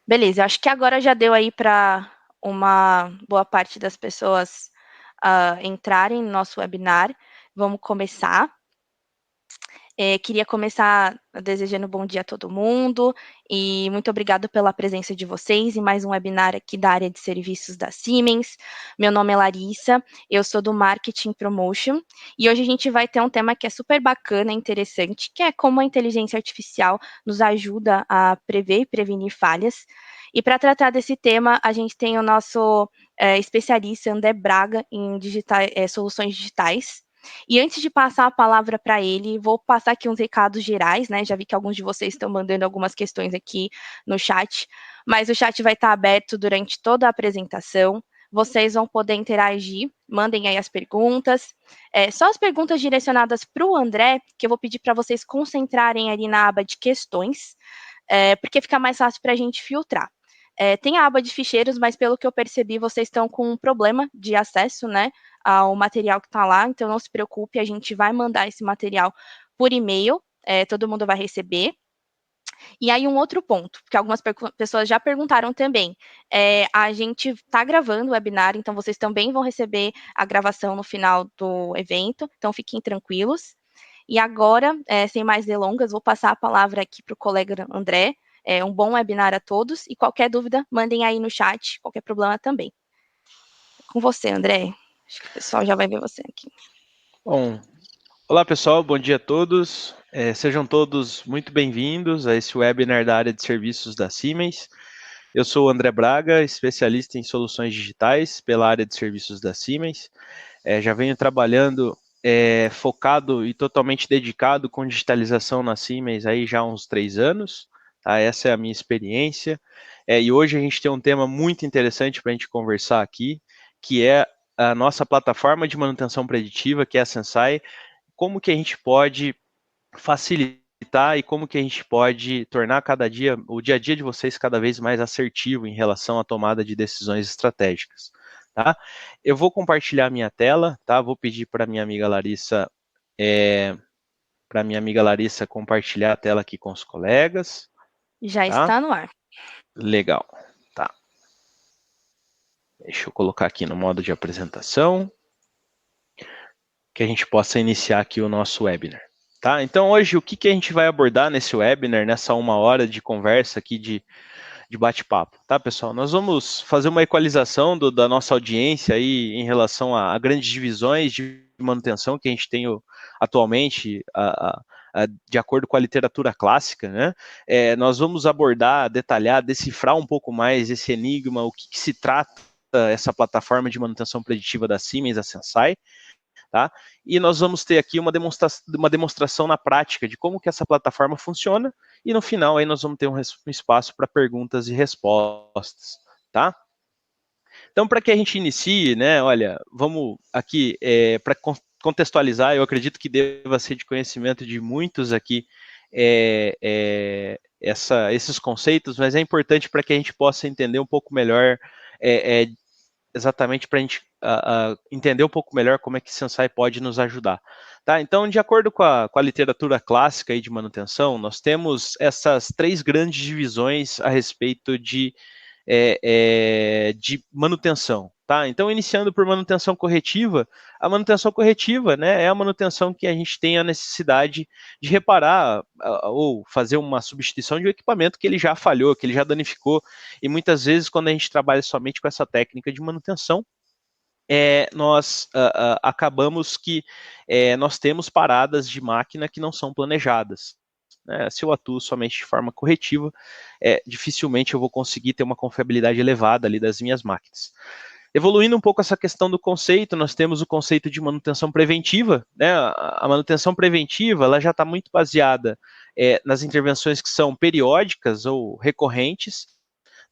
Beleza, eu acho que agora já deu aí para uma boa parte das pessoas entrarem no nosso webinar. Vamos começar. Queria começar desejando bom dia a todo mundo e muito obrigado pela presença de vocês em mais um webinar aqui da área de serviços da Siemens. Meu nome é Larissa, eu sou do Marketing Promotion e hoje a gente vai ter um tema que é super bacana e interessante, que é como a inteligência artificial nos ajuda a prever e prevenir falhas. E para tratar desse tema, a gente tem o nosso especialista André Braga em soluções digitais. E antes de passar a palavra para ele, vou passar aqui uns recados gerais, né? Já vi que alguns de vocês estão mandando algumas questões aqui no chat, mas o chat vai estar aberto durante toda a apresentação. Vocês vão poder interagir, mandem aí as perguntas. Só as perguntas direcionadas para o André, que eu vou pedir para vocês concentrarem ali na aba de questões, porque fica mais fácil para a gente filtrar. Tem a aba de ficheiros, mas pelo que eu percebi, vocês estão com um problema de acesso, né, ao material que está lá, então não se preocupe, a gente vai mandar esse material por e-mail, todo mundo vai receber. E aí um outro ponto, que algumas pessoas já perguntaram também, a gente está gravando o webinar, então vocês também vão receber a gravação no final do evento, então fiquem tranquilos. E agora, sem mais delongas, vou passar a palavra aqui para o colega André. Um bom webinar a todos e qualquer dúvida, mandem aí no chat, qualquer problema também. Com você, André. Acho que o pessoal já vai ver você aqui. Bom, olá pessoal, bom dia a todos. Sejam todos muito bem-vindos a esse webinar da área de serviços da Siemens. Eu sou o André Braga, especialista em soluções digitais pela área de serviços da Siemens. Já venho trabalhando focado e totalmente dedicado com digitalização na Siemens aí já há uns 3 anos. Tá? Essa é a minha experiência. E hoje a gente tem um tema muito interessante para a gente conversar aqui, que é a nossa plataforma de manutenção preditiva, que é a Sensai. Como que a gente pode facilitar e como que a gente pode tornar cada dia, o dia a dia de vocês cada vez mais assertivo em relação à tomada de decisões estratégicas, tá? Eu vou compartilhar minha tela, tá? Vou pedir para minha amiga Larissa, compartilhar a tela aqui com os colegas, Já tá? está no ar. Legal, tá? Deixa eu colocar aqui no modo de apresentação, que a gente possa iniciar aqui o nosso webinar. Tá? Então hoje o que a gente vai abordar nesse webinar, nessa 1 hora de conversa aqui de bate-papo, tá, pessoal? Nós vamos fazer uma equalização da nossa audiência aí em relação a grandes divisões de manutenção que a gente tem atualmente, de acordo com a literatura clássica, né? Nós vamos abordar, detalhar, decifrar um pouco mais esse enigma, o que se trata essa plataforma de manutenção preditiva da Siemens, a Sensai. Tá? E nós vamos ter aqui uma demonstração na prática de como que essa plataforma funciona e no final aí nós vamos ter um espaço para perguntas e respostas, tá? Então, para que a gente inicie, né, olha, vamos aqui, para contextualizar, eu acredito que deva ser de conhecimento de muitos aqui esses conceitos, mas é importante para que a gente possa entender um pouco melhor exatamente para a gente entender um pouco melhor como é que Sensai pode nos ajudar. Tá? Então, de acordo com a literatura clássica aí de manutenção, nós temos essas 3 grandes divisões a respeito de manutenção. Tá? Então, iniciando por manutenção corretiva, a manutenção corretiva, né, é a manutenção que a gente tem a necessidade de reparar ou fazer uma substituição de um equipamento que ele já falhou, que ele já danificou, e muitas vezes quando a gente trabalha somente com essa técnica de manutenção, nós acabamos que nós temos paradas de máquina que não são planejadas. Se eu atuo somente de forma corretiva, dificilmente eu vou conseguir ter uma confiabilidade elevada ali das minhas máquinas. Evoluindo um pouco essa questão do conceito, nós temos o conceito de manutenção preventiva. Né? A manutenção preventiva ela já está muito baseada nas intervenções que são periódicas ou recorrentes,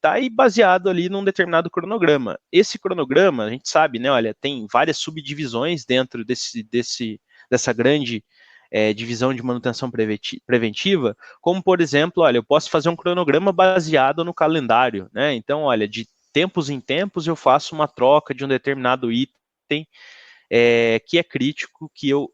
tá? E baseado ali num determinado cronograma. Esse cronograma, a gente sabe, né? Olha, tem várias subdivisões dentro dessa grande divisão de manutenção preventiva, como, por exemplo, olha, eu posso fazer um cronograma baseado no calendário, né? Então, olha, de tempos em tempos eu faço uma troca de um determinado item que é crítico, que eu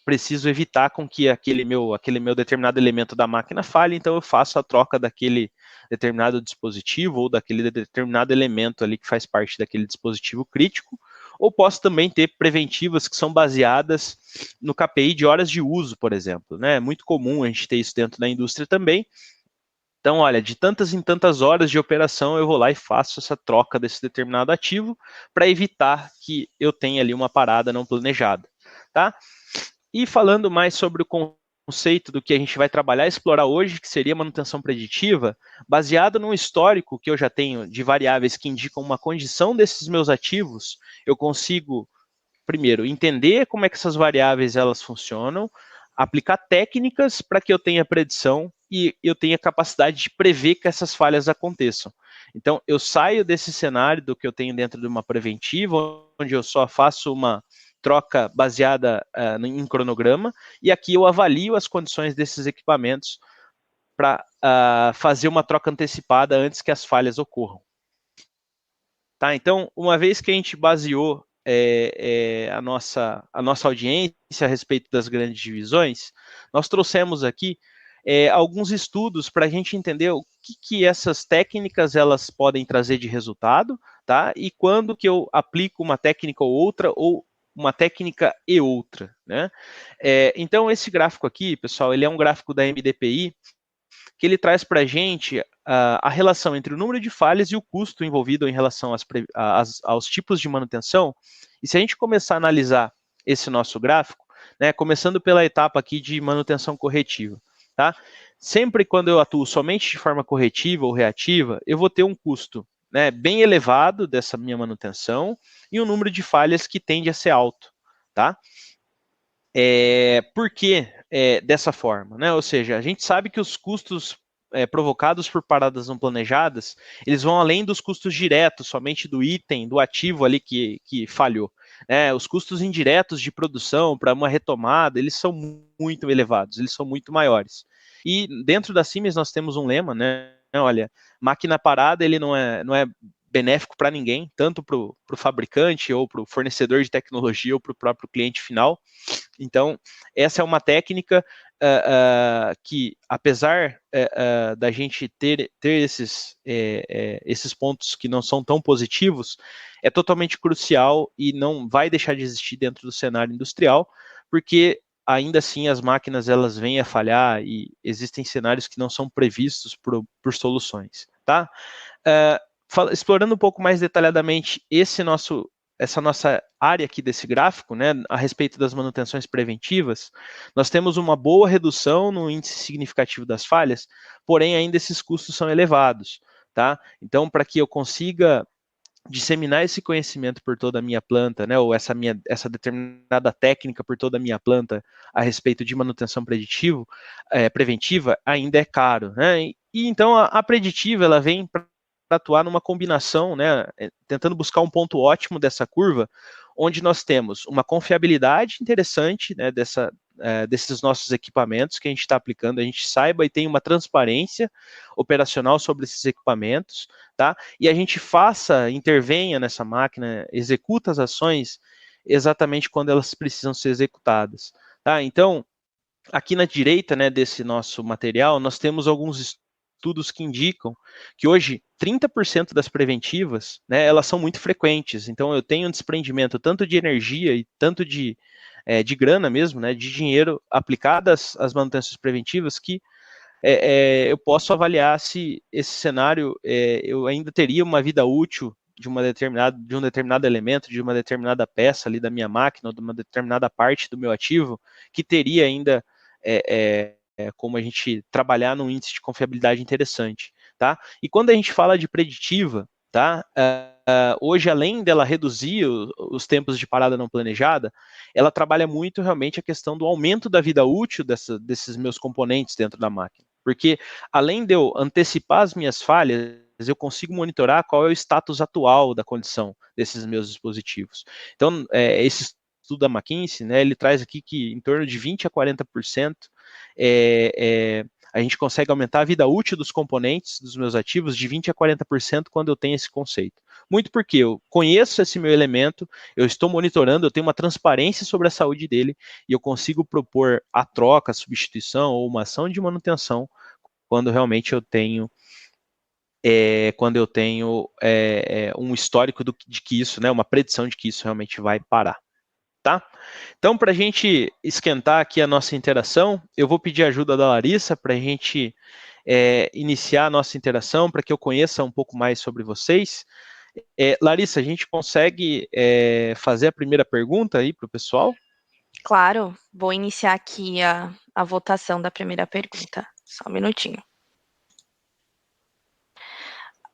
preciso evitar com que aquele meu determinado elemento da máquina falhe, então eu faço a troca daquele determinado dispositivo ou daquele determinado elemento ali que faz parte daquele dispositivo crítico, ou posso também ter preventivas que são baseadas no KPI de horas de uso, por exemplo, né? É muito comum a gente ter isso dentro da indústria também. Então, olha, de tantas em tantas horas de operação, eu vou lá e faço essa troca desse determinado ativo para evitar que eu tenha ali uma parada não planejada, tá? E falando mais sobre o conceito do que a gente vai trabalhar e explorar hoje, que seria manutenção preditiva, baseado no histórico que eu já tenho de variáveis que indicam uma condição desses meus ativos, eu consigo, primeiro, entender como é que essas variáveis elas funcionam, aplicar técnicas para que eu tenha predição e eu tenha capacidade de prever que essas falhas aconteçam. Então, eu saio desse cenário do que eu tenho dentro de uma preventiva, onde eu só faço uma troca baseada em cronograma, e aqui eu avalio as condições desses equipamentos para fazer uma troca antecipada antes que as falhas ocorram. Tá? Então, uma vez que a gente baseou a nossa audiência a respeito das grandes divisões, nós trouxemos aqui alguns estudos para a gente entender o que essas técnicas elas podem trazer de resultado, tá? E quando que eu aplico uma técnica ou outra, ou uma técnica e outra, né? Então, esse gráfico aqui, pessoal, ele é um gráfico da MDPI, que ele traz para a gente a relação entre o número de falhas e o custo envolvido em relação aos tipos de manutenção. E se a gente começar a analisar esse nosso gráfico, né, começando pela etapa aqui de manutenção corretiva, tá? Sempre quando eu atuo somente de forma corretiva ou reativa, eu vou ter um custo, né, bem elevado dessa minha manutenção e um número de falhas que tende a ser alto, tá? Por que dessa forma? Né? Ou seja, a gente sabe que os custos provocados por paradas não planejadas, eles vão além dos custos diretos, somente do item, do ativo ali que falhou. Os custos indiretos de produção para uma retomada, eles são muito elevados, eles são muito maiores. E dentro da Siemens nós temos um lema, né? Olha, máquina parada ele não é benéfico para ninguém, tanto para o fabricante ou para o fornecedor de tecnologia ou para o próprio cliente final. Então, essa é uma técnica que, apesar da gente ter esses pontos que não são tão positivos, é totalmente crucial e não vai deixar de existir dentro do cenário industrial, porque ainda assim as máquinas elas vêm a falhar e existem cenários que não são previstos por soluções, tá? Explorando um pouco mais detalhadamente essa nossa área aqui desse gráfico, né, a respeito das manutenções preventivas, nós temos uma boa redução no índice significativo das falhas, porém ainda esses custos são elevados, tá? Então, para que eu consiga disseminar esse conhecimento por toda a minha planta, né, ou essa determinada técnica por toda a minha planta a respeito de manutenção preventiva, ainda é caro, né? E então a preditiva ela vem para atuar numa combinação, né, tentando buscar um ponto ótimo dessa curva, onde nós temos uma confiabilidade interessante, né, desses nossos equipamentos que a gente está aplicando, a gente saiba e tem uma transparência operacional sobre esses equipamentos, tá? E a gente intervenha nessa máquina, executa as ações exatamente quando elas precisam ser executadas, tá? Então, aqui na direita, né, desse nosso material, nós temos alguns estudos que indicam que hoje 30% das preventivas, né, elas são muito frequentes. Então eu tenho um desprendimento tanto de energia e tanto de grana mesmo, né, de dinheiro aplicado às manutenções preventivas que eu posso avaliar se esse cenário eu ainda teria uma vida útil de um determinado elemento, de uma determinada peça ali da minha máquina, ou de uma determinada parte do meu ativo, que teria ainda como a gente trabalhar num índice de confiabilidade interessante, tá? E quando a gente fala de preditiva, tá? Hoje, além dela reduzir os tempos de parada não planejada, ela trabalha muito realmente a questão do aumento da vida útil desses meus componentes dentro da máquina. Porque, além de eu antecipar as minhas falhas, eu consigo monitorar qual é o status atual da condição desses meus dispositivos. Então, esse estudo da McKinsey, né, ele traz aqui que em torno de 20 a 40% a gente consegue aumentar a vida útil dos componentes dos meus ativos de 20% a 40% quando eu tenho esse conceito. Muito porque eu conheço esse meu elemento, eu estou monitorando, eu tenho uma transparência sobre a saúde dele e eu consigo propor a troca, a substituição ou uma ação de manutenção quando realmente eu tenho um histórico de que isso, né, uma predição de que isso realmente vai parar. Tá? Então, para a gente esquentar aqui a nossa interação, eu vou pedir a ajuda da Larissa para a gente iniciar a nossa interação, para que eu conheça um pouco mais sobre vocês. Larissa, a gente consegue fazer a primeira pergunta aí para o pessoal? Claro, vou iniciar aqui a votação da primeira pergunta. Só um minutinho.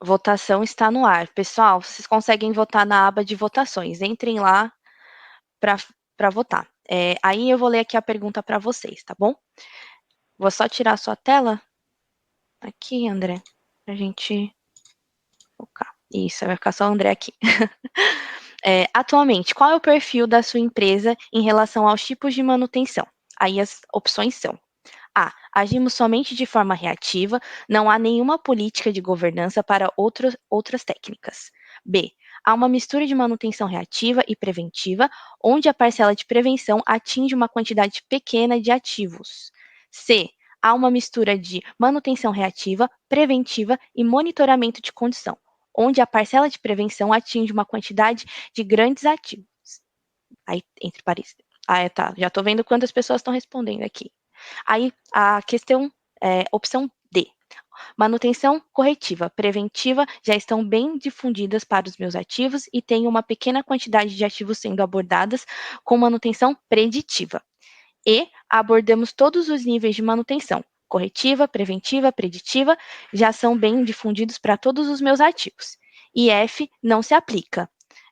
Votação está no ar. Pessoal, vocês conseguem votar na aba de votações. Entrem lá para votar. Aí eu vou ler aqui a pergunta para vocês, tá bom? Vou só tirar a sua tela. Aqui, André, pra gente focar. Isso, vai ficar só o André aqui. Atualmente, qual é o perfil da sua empresa em relação aos tipos de manutenção? Aí as opções são: A. Agimos somente de forma reativa, não há nenhuma política de governança para outras técnicas. B. Há uma mistura de manutenção reativa e preventiva, onde a parcela de prevenção atinge uma quantidade pequena de ativos. C. Há uma mistura de manutenção reativa, preventiva e monitoramento de condição, onde a parcela de prevenção atinge uma quantidade de grandes ativos. Aí, entre parênteses. Tá. Já estou vendo quantas pessoas estão respondendo aqui. Aí, a questão, opção D. Manutenção corretiva, preventiva, já estão bem difundidas para os meus ativos e tenho uma pequena quantidade de ativos sendo abordadas com manutenção preditiva. E abordamos todos os níveis de manutenção, corretiva, preventiva, preditiva, já são bem difundidos para todos os meus ativos. E F, não se aplica.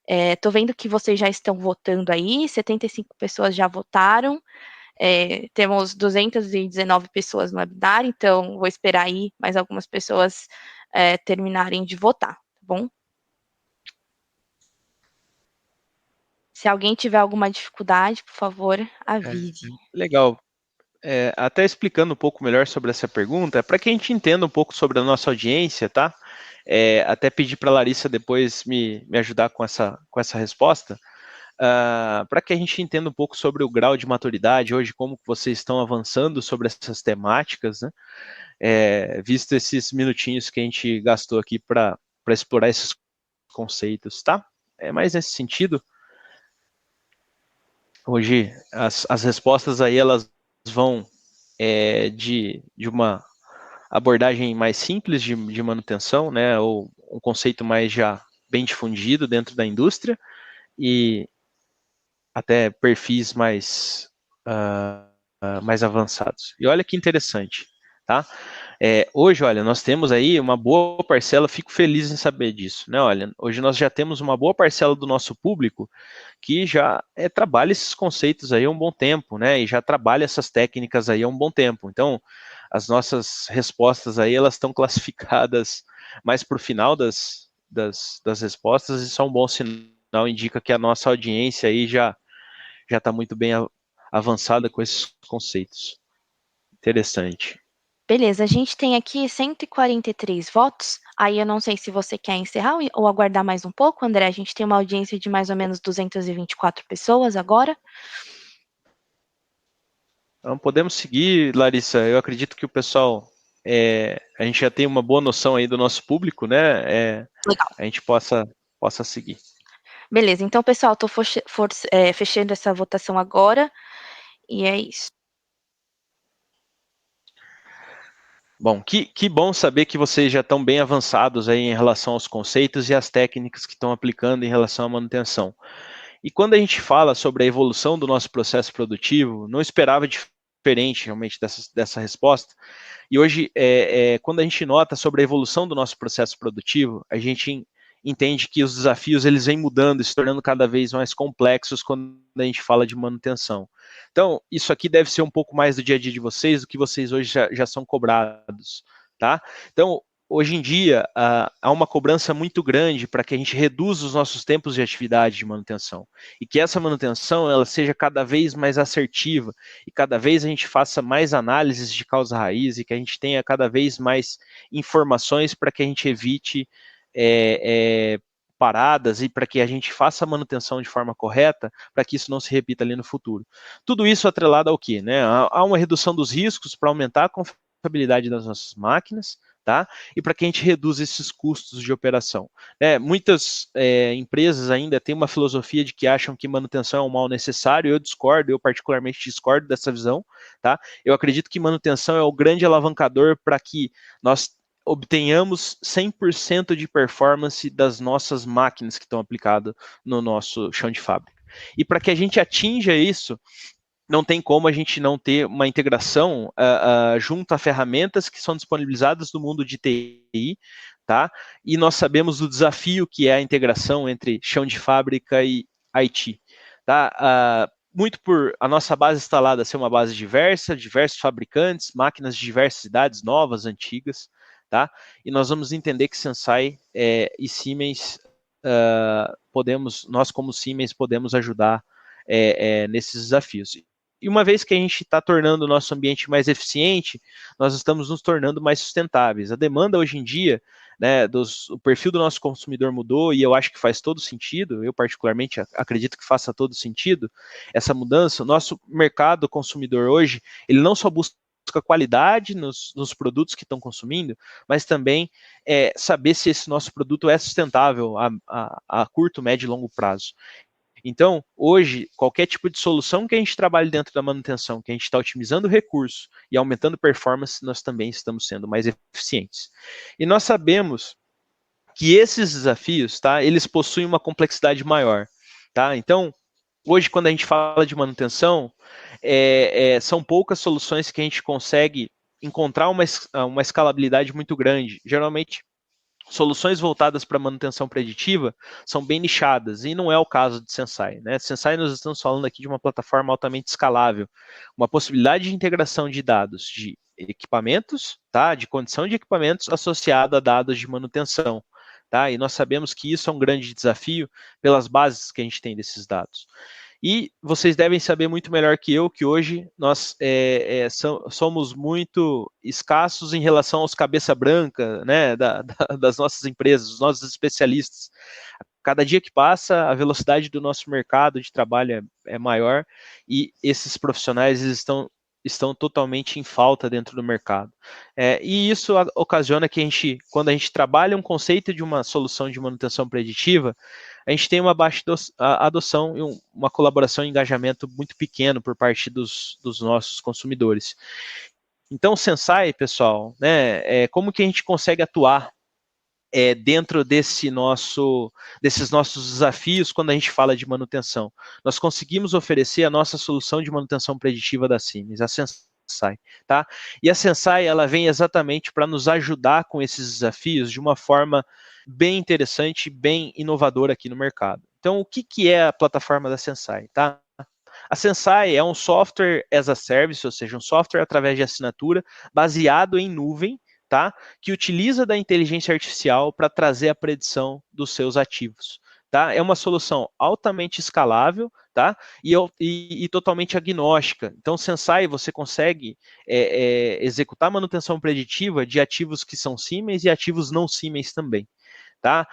Estou vendo que vocês já estão votando aí, 75 pessoas já votaram, temos 219 pessoas no webinar, então vou esperar aí mais algumas pessoas terminarem de votar, tá bom? Se alguém tiver alguma dificuldade, por favor, avise. Legal. Até explicando um pouco melhor sobre essa pergunta, para que a gente entenda um pouco sobre a nossa audiência, tá? Até pedir para a Larissa depois me ajudar com essa resposta, para que a gente entenda um pouco sobre o grau de maturidade hoje, como vocês estão avançando sobre essas temáticas, né? Visto esses minutinhos que a gente gastou aqui para explorar esses conceitos, tá? Mais nesse sentido, hoje as respostas aí elas vão de uma abordagem mais simples de manutenção, né, ou um conceito mais já bem difundido dentro da indústria, e até perfis mais avançados. E olha que interessante, tá? Hoje, olha, nós temos aí uma boa parcela, fico feliz em saber disso, né? Olha, hoje nós já temos uma boa parcela do nosso público que já trabalha esses conceitos aí há um bom tempo, né? E já trabalha essas técnicas aí há um bom tempo. Então, as nossas respostas aí, elas estão classificadas mais para o final das respostas, e isso é um bom sinal, indica que a nossa audiência aí já está muito bem avançada com esses conceitos. Interessante. Beleza, a gente tem aqui 143 votos, aí eu não sei se você quer encerrar ou aguardar mais um pouco, André, a gente tem uma audiência de mais ou menos 224 pessoas agora. Então, podemos seguir, Larissa, eu acredito que o pessoal, a gente já tem uma boa noção aí do nosso público, né? Legal. A gente possa seguir. Beleza, então, pessoal, estou fechando essa votação agora, e é isso. Bom, que bom saber que vocês já estão bem avançados aí em relação aos conceitos e às técnicas que estão aplicando em relação à manutenção. E quando a gente fala sobre a evolução do nosso processo produtivo, não esperava diferente realmente dessa resposta. E hoje, quando a gente nota sobre a evolução do nosso processo produtivo, a gente entende que os desafios eles vêm mudando, se tornando cada vez mais complexos quando a gente fala de manutenção. Então, isso aqui deve ser um pouco mais do dia a dia de vocês, do que vocês hoje já são cobrados, tá? Então, hoje em dia, há uma cobrança muito grande para que a gente reduza os nossos tempos de atividade de manutenção e que essa manutenção ela seja cada vez mais assertiva e cada vez a gente faça mais análises de causa raiz e que a gente tenha cada vez mais informações para que a gente evite paradas e para que a gente faça a manutenção de forma correta para que isso não se repita ali no futuro. Tudo isso atrelado ao quê? Né? Há uma redução dos riscos para aumentar a confiabilidade das nossas máquinas, tá? E para que a gente reduza esses custos de operação. Muitas empresas ainda têm uma filosofia de que acham que manutenção é um mal necessário, eu discordo, eu particularmente discordo dessa visão, tá? Eu acredito que manutenção é o grande alavancador para que nós obtenhamos 100% de performance das nossas máquinas que estão aplicadas no nosso chão de fábrica. E para que a gente atinja isso, não tem como a gente não ter uma integração junto a ferramentas que são disponibilizadas no mundo de TI, tá? E nós sabemos o desafio que é a integração entre chão de fábrica e IT, tá? Muito por a nossa base instalada ser uma base diversa, diversos fabricantes, máquinas de diversas idades, novas, antigas, tá? E nós vamos entender que Sensai e Siemens nós como Siemens podemos ajudar nesses desafios. E uma vez que a gente está tornando o nosso ambiente mais eficiente, nós estamos nos tornando mais sustentáveis. A demanda hoje em dia, né, o perfil do nosso consumidor mudou e eu acho que faz todo sentido, eu particularmente acredito que faça todo sentido essa mudança. O nosso mercado consumidor hoje, ele não só busca qualidade nos produtos que estão consumindo, mas também saber se esse nosso produto é sustentável a curto, médio e longo prazo. Então, hoje, qualquer tipo de solução que a gente trabalhe dentro da manutenção, que a gente está otimizando o recurso e aumentando performance, nós também estamos sendo mais eficientes. E nós sabemos que esses desafios, tá, eles possuem uma complexidade maior. Tá? Então, hoje, quando a gente fala de manutenção, são poucas soluções que a gente consegue encontrar uma escalabilidade muito grande. Geralmente, soluções voltadas para manutenção preditiva são bem nichadas, e não é o caso de Sensai. Né? Sensai, nós estamos falando aqui de uma plataforma altamente escalável, uma possibilidade de integração de dados de equipamentos, tá? De condição de equipamentos associado a dados de manutenção. Tá? E nós sabemos que isso é um grande desafio pelas bases que a gente tem desses dados. E vocês devem saber muito melhor que eu que hoje nós somos muito escassos em relação aos cabeça branca, né, das nossas empresas, dos nossos especialistas. Cada dia que passa, a velocidade do nosso mercado de trabalho é maior e esses profissionais estão totalmente em falta dentro do mercado. E isso ocasiona que quando a gente trabalha um conceito de uma solução de manutenção preditiva, a gente tem uma baixa adoção e uma colaboração e engajamento muito pequeno por parte dos nossos consumidores. Então, o Sensai, pessoal, né, como que a gente consegue atuar dentro desses nossos desafios quando a gente fala de manutenção? Nós conseguimos oferecer a nossa solução de manutenção preditiva da Siemens, a Sensai, tá? E a Sensai, ela vem exatamente para nos ajudar com esses desafios de uma forma bem interessante, bem inovadora aqui no mercado. Então, o que é a plataforma da Sensai, tá? A Sensai é um software as a service, ou seja, um software através de assinatura baseado em nuvem, tá? Que utiliza da inteligência artificial para trazer a predição dos seus ativos. Tá? É uma solução altamente escalável, tá? E totalmente agnóstica. Então, Sensai, você consegue executar manutenção preditiva de ativos que são Siemens e ativos não Siemens também. Tá?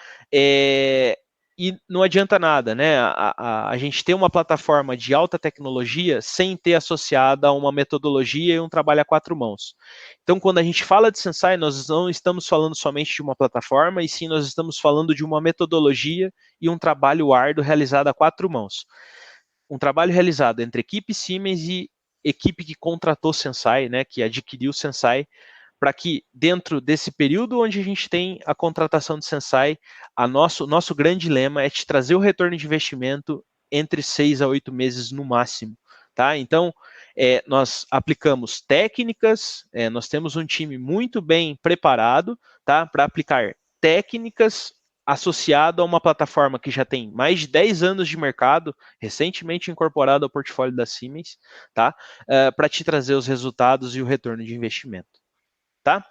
E não adianta nada, né? A gente ter uma plataforma de alta tecnologia sem ter associada a uma metodologia e um trabalho a quatro mãos. Então, quando a gente fala de Sensai, nós não estamos falando somente de uma plataforma, e sim nós estamos falando de uma metodologia e um trabalho árduo realizado a quatro mãos. Um trabalho realizado entre equipe Siemens e equipe que contratou Sensai, né? Que adquiriu Sensai, para que dentro desse período onde a gente tem a contratação de Sensai, nosso grande lema é te trazer o retorno de investimento entre 6 a 8 meses no máximo. Tá? Então, nós aplicamos técnicas, nós temos um time muito bem preparado, tá? Para aplicar técnicas associado a uma plataforma que já tem mais de 10 anos de mercado, recentemente incorporada ao portfólio da Siemens, tá? Para te trazer os resultados e o retorno de investimento. Tá?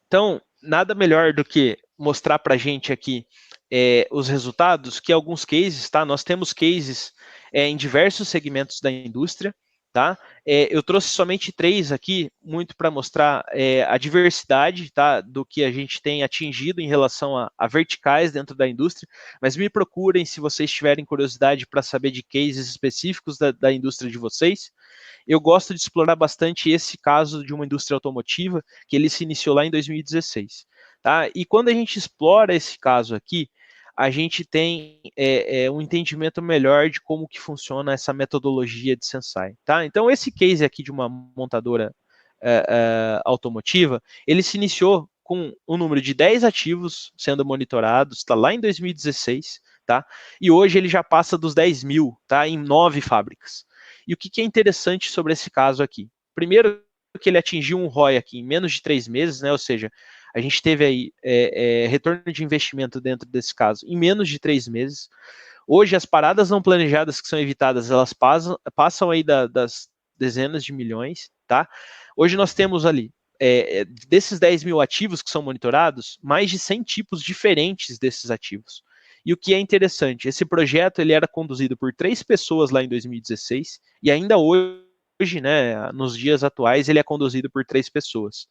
Então, nada melhor do que mostrar para a gente aqui os resultados, que alguns cases, tá? Nós temos cases em diversos segmentos da indústria, tá? Eu trouxe somente 3 aqui, muito para mostrar a diversidade, tá? Do que a gente tem atingido em relação a verticais dentro da indústria, mas me procurem se vocês tiverem curiosidade para saber de cases específicos da indústria de vocês. Eu gosto de explorar bastante esse caso de uma indústria automotiva, que ele se iniciou lá em 2016. Tá? E quando a gente explora esse caso aqui, a gente tem um entendimento melhor de como que funciona essa metodologia de Sensai. Tá? Então, esse case aqui de uma montadora automotiva, ele se iniciou com um número de 10 ativos sendo monitorados, está lá em 2016, tá? E hoje ele já passa dos 10 mil, tá? Em 9 fábricas. E o que é interessante sobre esse caso aqui? Primeiro, que ele atingiu um ROI aqui em menos de 3 meses, né? Ou seja, a gente teve aí retorno de investimento dentro desse caso em menos de 3 meses. Hoje, as paradas não planejadas que são evitadas, elas passam aí das dezenas de milhões, tá? Hoje nós temos ali, desses 10 mil ativos que são monitorados, mais de 100 tipos diferentes desses ativos. E o que é interessante, esse projeto ele era conduzido por 3 pessoas lá em 2016 e ainda hoje, né, nos dias atuais, ele é conduzido por 3 pessoas.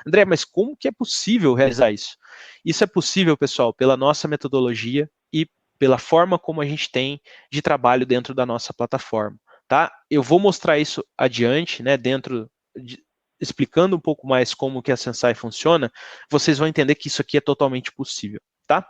André, mas como que é possível realizar isso? Isso é possível, pessoal, pela nossa metodologia e pela forma como a gente tem de trabalho dentro da nossa plataforma. Tá? Eu vou mostrar isso adiante, né, explicando um pouco mais como que a Sensai funciona, vocês vão entender que isso aqui é totalmente possível. Tá?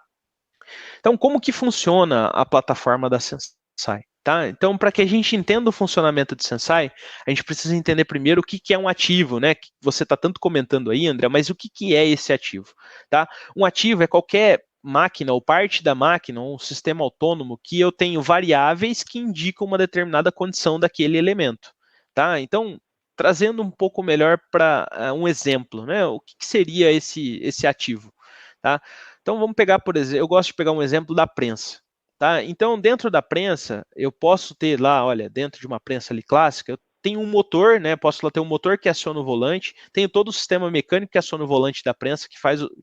Então, como que funciona a plataforma da Sensai? Tá? Então, para que a gente entenda o funcionamento de Sensai, a gente precisa entender primeiro o que é um ativo, né? Que você está tanto comentando aí, André, mas o que é esse ativo? Tá? Um ativo é qualquer máquina ou parte da máquina, um sistema autônomo, que eu tenho variáveis que indicam uma determinada condição daquele elemento. Tá? Então, trazendo um pouco melhor para um exemplo, né? O que seria esse ativo? Tá? Então vamos pegar, por exemplo, eu gosto de pegar um exemplo da prensa. Tá? Então, dentro da prensa, eu posso ter lá, olha, dentro de uma prensa ali clássica, eu tenho um motor, né? Posso lá ter um motor que aciona o volante, tenho todo o sistema mecânico que aciona o volante da prensa,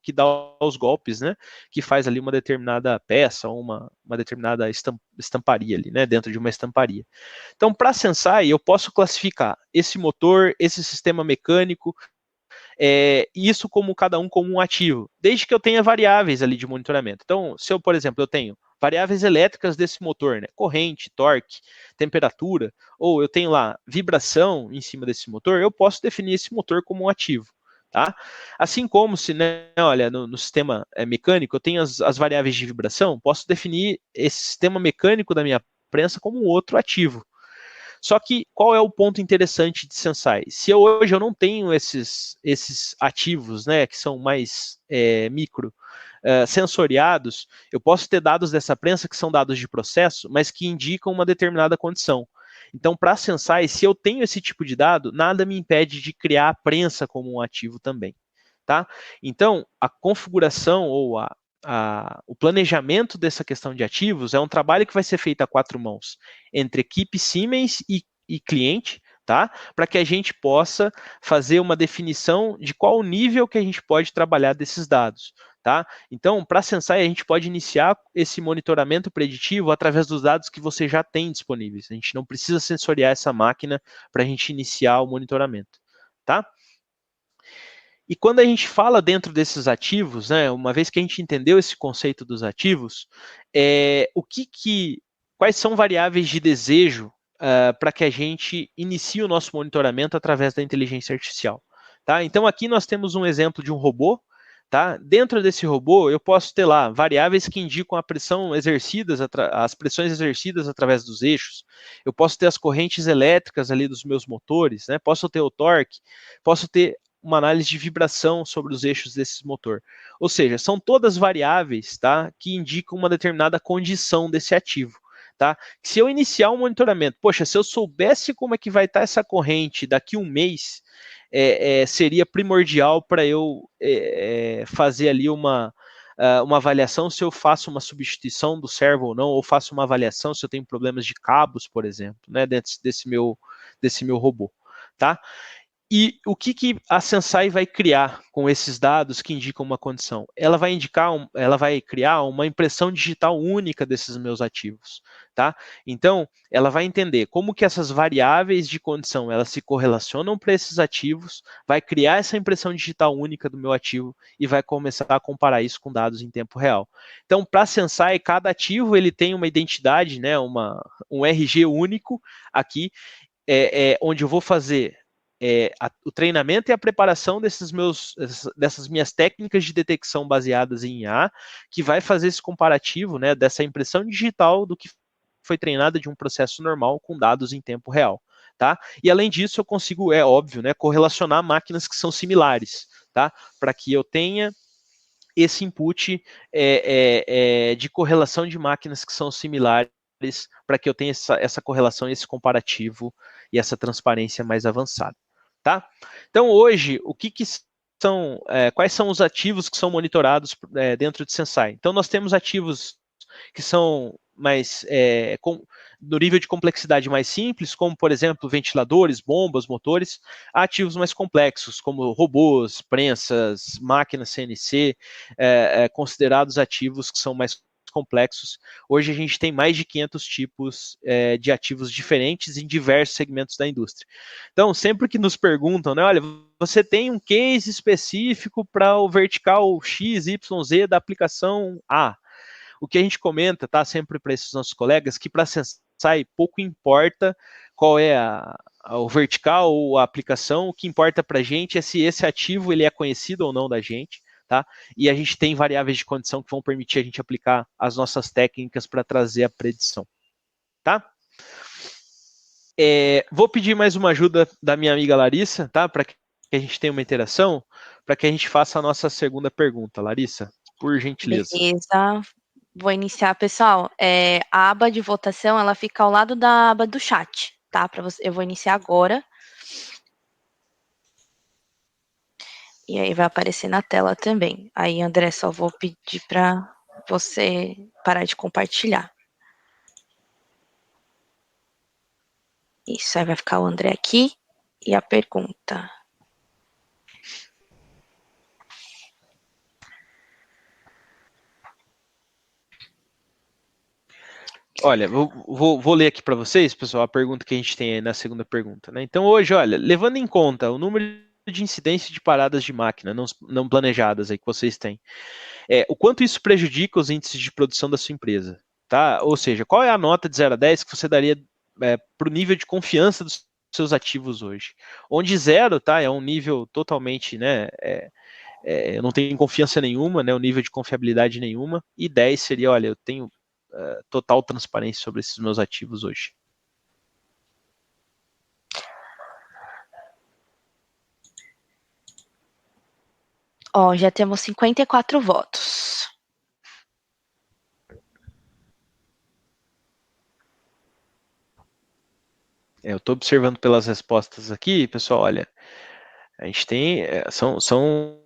que dá os golpes, né? Que faz ali uma determinada peça, ou uma determinada estamparia ali, né? Dentro de uma estamparia. Então, para Sensai, eu posso classificar esse motor, esse sistema mecânico, isso como cada um como um ativo, desde que eu tenha variáveis ali de monitoramento. Então, se eu, por exemplo, eu tenho variáveis elétricas desse motor, né, corrente, torque, temperatura, ou eu tenho lá vibração em cima desse motor, eu posso definir esse motor como um ativo. Tá? Assim como se, né, olha, no sistema mecânico eu tenho as variáveis de vibração, posso definir esse sistema mecânico da minha prensa como um outro ativo. Só que qual é o ponto interessante de Sensai? Se hoje eu não tenho esses ativos, né, que são mais micro, sensoriados, eu posso ter dados dessa prensa que são dados de processo, mas que indicam uma determinada condição. Então, para Sensai, se eu tenho esse tipo de dado, nada me impede de criar a prensa como um ativo também. Tá? Então, a configuração ou o planejamento dessa questão de ativos é um trabalho que vai ser feito a 4 mãos, entre equipe Siemens e cliente, tá? Para que a gente possa fazer uma definição de qual o nível que a gente pode trabalhar desses dados. Tá? Então, para a Sensai, a gente pode iniciar esse monitoramento preditivo através dos dados que você já tem disponíveis. A gente não precisa sensoriar essa máquina para a gente iniciar o monitoramento. Tá? E quando a gente fala dentro desses ativos, né, uma vez que a gente entendeu esse conceito dos ativos, quais são variáveis de desejo para que a gente inicie o nosso monitoramento através da inteligência artificial? Tá? Então aqui nós temos um exemplo de um robô. Tá? Dentro desse robô, eu posso ter lá variáveis que indicam a pressão exercidas, as pressões exercidas através dos eixos. Eu posso ter as correntes elétricas ali dos meus motores, né? Posso ter o torque, posso ter uma análise de vibração sobre os eixos desse motor. Ou seja, são todas variáveis, tá, que indicam uma determinada condição desse ativo. Tá? Se eu iniciar um monitoramento, poxa, se eu soubesse como é que vai estar essa corrente daqui a um mês, seria primordial para eu fazer ali uma avaliação se eu faço uma substituição do servo ou não, ou faço uma avaliação se eu tenho problemas de cabos, por exemplo, né, dentro desse meu robô. Tá? E o que a Sensai vai criar com esses dados que indicam uma condição? Ela vai criar uma impressão digital única desses meus ativos, tá? Então, ela vai entender como que essas variáveis de condição elas se correlacionam para esses ativos, vai criar essa impressão digital única do meu ativo e vai começar a comparar isso com dados em tempo real. Então, para a Sensai, cada ativo ele tem uma identidade, né? Um RG único aqui, onde eu vou fazer o treinamento e a preparação dessas minhas técnicas de detecção baseadas em IA, que vai fazer esse comparativo, né, dessa impressão digital do que foi treinada de um processo normal com dados em tempo real. Tá? E além disso, eu consigo, é óbvio, né, correlacionar máquinas que são similares, tá? Para que eu tenha esse input de correlação de máquinas que são similares, para que eu tenha essa correlação, esse comparativo e essa transparência mais avançada. Tá? Então, hoje, quais são os ativos que são monitorados dentro de Sensai? Então, nós temos ativos que são no nível de complexidade mais simples, como, por exemplo, ventiladores, bombas, motores, há ativos mais complexos, como robôs, prensas, máquinas CNC, considerados ativos que são mais complexos. Hoje a gente tem mais de 500 tipos de ativos diferentes em diversos segmentos da indústria. Então, sempre que nos perguntam, né, olha, você tem um case específico para o vertical X, Y, Z da aplicação A. O que a gente comenta, tá, sempre para esses nossos colegas, que para a Sensai pouco importa qual é o vertical ou a aplicação, o que importa para a gente é se esse ativo ele é conhecido ou não da gente, tá? E a gente tem variáveis de condição que vão permitir a gente aplicar as nossas técnicas para trazer a predição, tá? Vou pedir mais uma ajuda da minha amiga Larissa, tá? Para que a gente tenha uma interação, para que a gente faça a nossa segunda pergunta. Larissa, por gentileza. Beleza. Vou iniciar, pessoal. A aba de votação, ela fica ao lado da aba do chat, tá? Eu vou iniciar agora. E aí vai aparecer na tela também. Aí, André, só vou pedir para você parar de compartilhar. Isso, aí vai ficar o André aqui e a pergunta. Olha, vou ler aqui para vocês, pessoal, a pergunta que a gente tem aí na segunda pergunta. Né? Então, hoje, olha, levando em conta o número de incidência de paradas de máquina não planejadas aí que vocês têm, o quanto isso prejudica os índices de produção da sua empresa? Tá? Ou seja, qual é a nota de 0 a 10 que você daria para o nível de confiança dos seus ativos hoje? Onde 0, tá, é um nível totalmente, né, eu não tenho confiança nenhuma, né, um nível de confiabilidade nenhuma, e 10 seria, olha, eu tenho total transparência sobre esses meus ativos hoje. Ó, já temos 54 votos. Eu estou observando pelas respostas aqui, pessoal, olha, a gente tem, são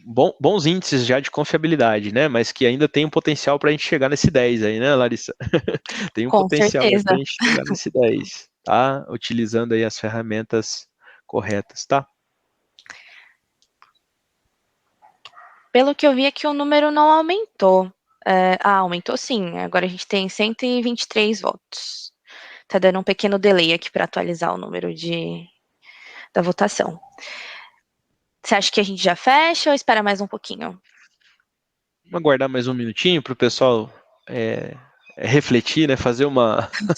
bons índices já de confiabilidade, né? Mas que ainda tem um potencial para a gente chegar nesse 10 aí, né, Larissa? Tem um Com potencial aí para certeza. a gente chegar nesse 10, tá? Utilizando aí as ferramentas corretas, tá? Pelo que eu vi aqui, o número não aumentou. Aumentou sim. Agora a gente tem 123 votos. Tá dando um pequeno delay aqui para atualizar o número da votação. Você acha que a gente já fecha ou espera mais um pouquinho? Vamos aguardar mais um minutinho para o pessoal refletir, né? Fazer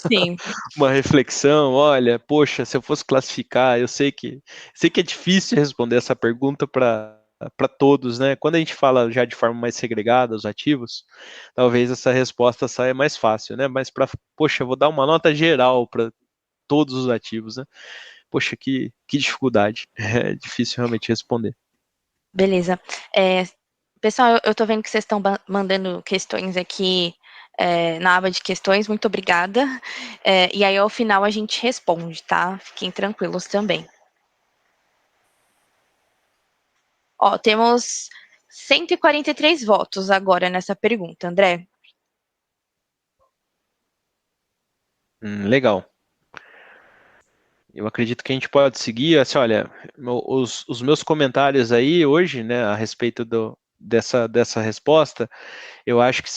Sim. uma reflexão. Olha, poxa, se eu fosse classificar, eu sei que é difícil responder essa pergunta para todos, né? Quando a gente fala já de forma mais segregada os ativos, talvez essa resposta saia mais fácil, né? Mas poxa, eu vou dar uma nota geral para todos os ativos, né? Poxa, que dificuldade. É difícil realmente responder. Beleza. Pessoal, eu tô vendo que vocês estão mandando questões aqui na aba de questões. Muito obrigada. E aí, ao final, a gente responde, tá? Fiquem tranquilos também. Ó, temos 143 votos agora nessa pergunta, André. Legal. eu acredito que a gente pode seguir, assim, olha, os meus comentários aí hoje, né, a respeito dessa resposta, eu acho que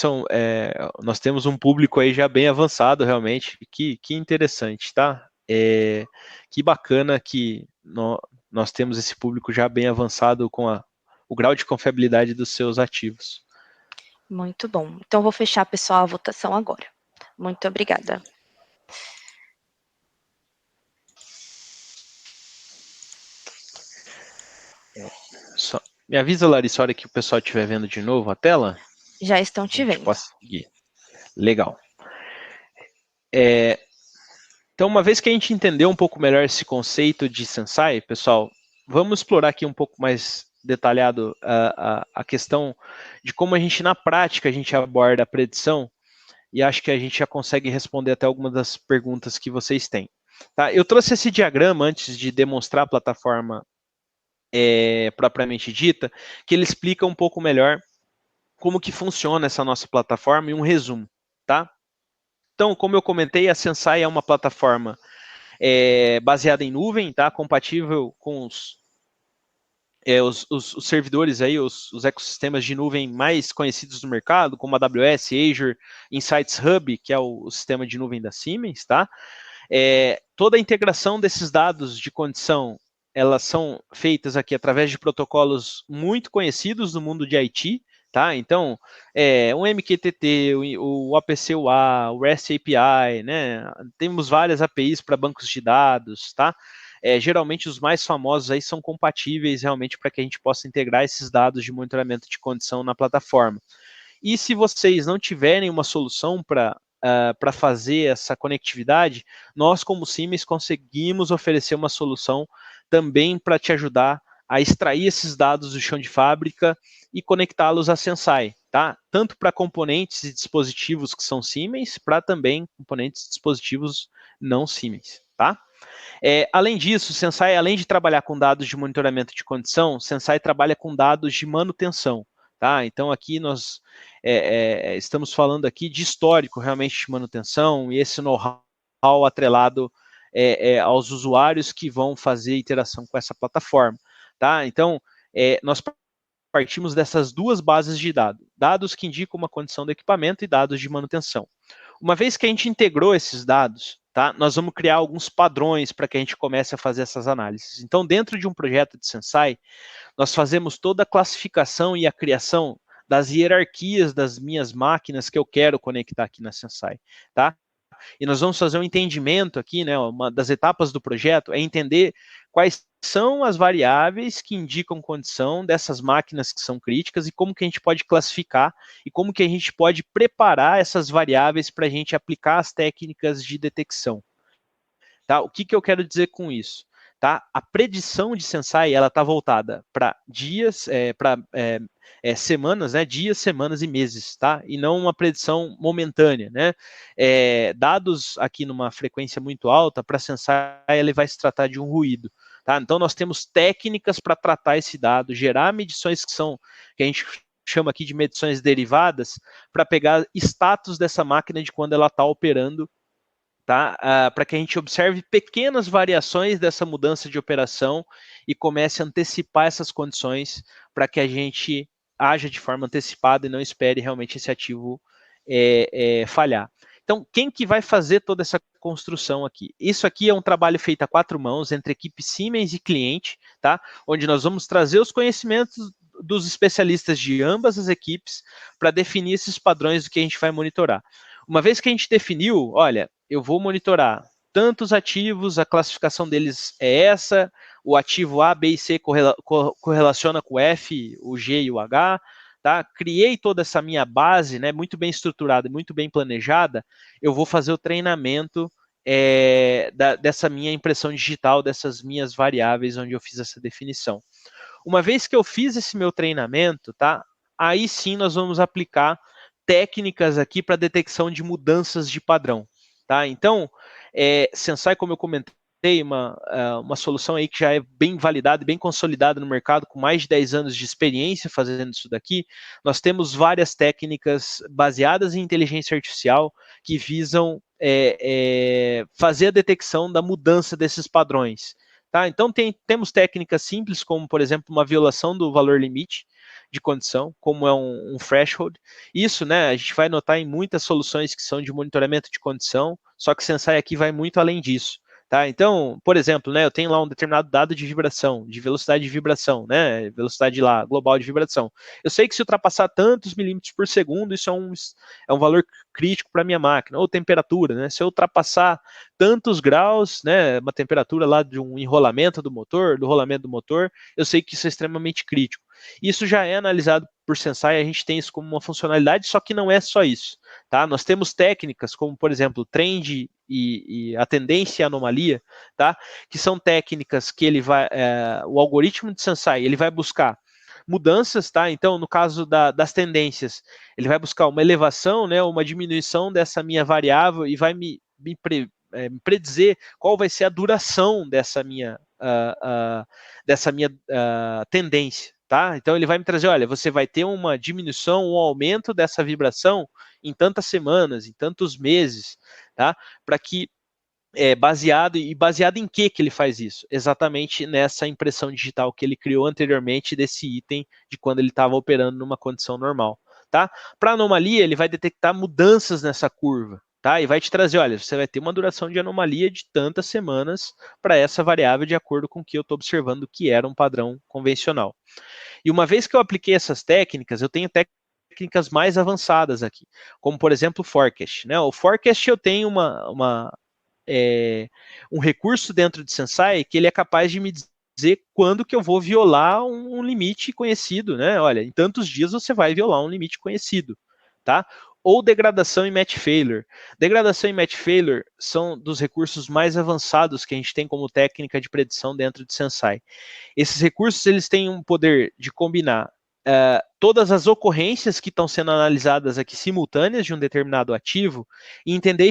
nós temos um público aí já bem avançado, realmente, que interessante, tá? Que bacana que nós temos esse público já bem avançado com o grau de confiabilidade dos seus ativos. Muito bom. Então, vou fechar, pessoal, a votação agora. Muito obrigada. Me avisa, Larissa, a hora que o pessoal estiver vendo de novo a tela. Já estão te vendo. Posso seguir. Legal. Então, uma vez que a gente entendeu um pouco melhor esse conceito de Sensai, pessoal, vamos explorar aqui um pouco mais detalhado a questão de como a gente, na prática, a gente aborda a predição, e acho que a gente já consegue responder até algumas das perguntas que vocês têm. Tá? Eu trouxe esse diagrama antes de demonstrar a plataforma propriamente dita, que ele explica um pouco melhor como que funciona essa nossa plataforma e um resumo, tá? Então, como eu comentei, a Sensai é uma plataforma baseada em nuvem, tá? Compatível com os servidores aí, os ecossistemas de nuvem mais conhecidos do mercado, como a AWS, Azure, Insights Hub, que é o sistema de nuvem da Siemens, tá? Toda a integração desses dados de condição, elas são feitas aqui através de protocolos muito conhecidos no mundo de IT, tá? Então, o MQTT, o APC-UA, o REST API, né? Temos várias APIs para bancos de dados, tá? Geralmente os mais famosos aí são compatíveis realmente para que a gente possa integrar esses dados de monitoramento de condição na plataforma. E se vocês não tiverem uma solução para fazer essa conectividade, nós como Siemens conseguimos oferecer uma solução também para te ajudar a extrair esses dados do chão de fábrica e conectá-los à Sensai, tá? Tanto para componentes e dispositivos que são Siemens, para também componentes e dispositivos não Siemens, tá? Além disso, o Sensai, além de trabalhar com dados de monitoramento de condição, o Sensai trabalha com dados de manutenção. Tá? Então, aqui nós estamos falando aqui de histórico realmente de manutenção e esse know-how atrelado aos usuários que vão fazer interação com essa plataforma. Tá? Então, nós partimos dessas duas bases de dados, dados que indicam uma condição do equipamento e dados de manutenção. Uma vez que a gente integrou esses dados, tá, nós vamos criar alguns padrões para que a gente comece a fazer essas análises. Então, dentro de um projeto de Sensai, nós fazemos toda a classificação e a criação das hierarquias das minhas máquinas que eu quero conectar aqui na Sensai, tá? E nós vamos fazer um entendimento aqui, né? Uma das etapas do projeto é entender quais são as variáveis que indicam condição dessas máquinas que são críticas e como que a gente pode classificar e como que a gente pode preparar essas variáveis para a gente aplicar as técnicas de detecção. Tá? O que eu quero dizer com isso? Tá? A predição de Sensai ela está voltada para dias, para semanas, né? Dias, semanas e meses, tá? E não uma predição momentânea, né? Dados aqui numa frequência muito alta, para Sensai ele vai se tratar de um ruído. Tá? Então nós temos técnicas para tratar esse dado, gerar medições que a gente chama aqui de medições derivadas, para pegar status dessa máquina de quando ela está operando, tá? Para que a gente observe pequenas variações dessa mudança de operação e comece a antecipar essas condições para que a gente haja de forma antecipada e não espere realmente esse ativo falhar. Então, quem que vai fazer toda essa construção aqui? Isso aqui é um trabalho feito a 4 mãos entre equipe Siemens e cliente, tá? Onde nós vamos trazer os conhecimentos dos especialistas de ambas as equipes para definir esses padrões do que a gente vai monitorar. Uma vez que a gente definiu, olha, eu vou monitorar tantos ativos, a classificação deles é essa, o ativo A, B e C correlaciona com o F, o G e o H, tá? Criei toda essa minha base, né, muito bem estruturada e muito bem planejada, eu vou fazer o treinamento dessa minha impressão digital, dessas minhas variáveis onde eu fiz essa definição. Uma vez que eu fiz esse meu treinamento, tá? Aí sim nós vamos aplicar técnicas aqui para detecção de mudanças de padrão. Tá? Então, Sensai, como eu comentei, uma solução aí que já é bem validada e bem consolidada no mercado, com mais de 10 anos de experiência fazendo isso daqui. Nós temos várias técnicas baseadas em inteligência artificial que visam fazer a detecção da mudança desses padrões. Tá? Então temos técnicas simples, como por exemplo uma violação do valor limite de condição, como é um threshold. Isso, né, a gente vai notar em muitas soluções que são de monitoramento de condição, só que o Sensai aqui vai muito além disso. Tá? Então, por exemplo, né, eu tenho lá um determinado dado de vibração, de velocidade de vibração, né, velocidade lá global de vibração. Eu sei que se ultrapassar tantos milímetros por segundo, isso é um valor crítico para a minha máquina, ou temperatura, né, se eu ultrapassar tantos graus, né, uma temperatura lá de um enrolamento do motor, do rolamento do motor, eu sei que isso é extremamente crítico. Isso já é analisado por Sensai, a gente tem isso como uma funcionalidade, só que não é só isso. Tá? Nós temos técnicas como, por exemplo, trend e a tendência e a anomalia, tá? Que são técnicas que ele vai, o algoritmo de Sensai, ele vai buscar mudanças, tá? Então, no caso das tendências, ele vai buscar uma elevação, né, uma diminuição dessa minha variável e vai me predizer qual vai ser a duração dessa minha tendência. Tá? Então ele vai me trazer, olha, você vai ter uma diminuição, um aumento dessa vibração em tantas semanas, em tantos meses, tá? Para que baseado em que ele faz isso? Exatamente nessa impressão digital que ele criou anteriormente desse item de quando ele estava operando numa condição normal, tá? Para anomalia, ele vai detectar mudanças nessa curva, tá? E vai te trazer, olha, você vai ter uma duração de anomalia de tantas semanas para essa variável de acordo com o que eu estou observando que era um padrão convencional. E uma vez que eu apliquei essas técnicas, eu tenho técnicas mais avançadas aqui, como por exemplo o forecast, né? O forecast eu tenho um recurso dentro de Sensai que ele é capaz de me dizer quando que eu vou violar um limite conhecido, né? Olha, em tantos dias você vai violar um limite conhecido, tá? Ou degradação e match failure. Degradação e match failure são dos recursos mais avançados que a gente tem como técnica de predição dentro de Sensai. Esses recursos eles têm um poder de combinar todas as ocorrências que estão sendo analisadas aqui simultâneas de um determinado ativo e entender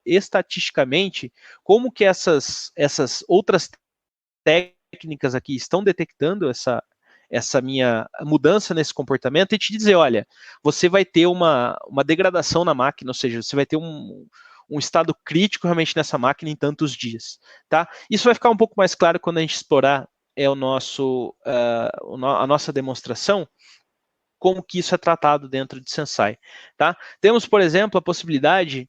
estatisticamente como que essas outras técnicas aqui estão detectando essa minha mudança nesse comportamento e te dizer, olha, você vai ter uma degradação na máquina, ou seja, você vai ter um estado crítico realmente nessa máquina em tantos dias. Tá? Isso vai ficar um pouco mais claro quando a gente explorar a nossa demonstração, como que isso é tratado dentro de Sensai. Tá? Temos, por exemplo, a possibilidade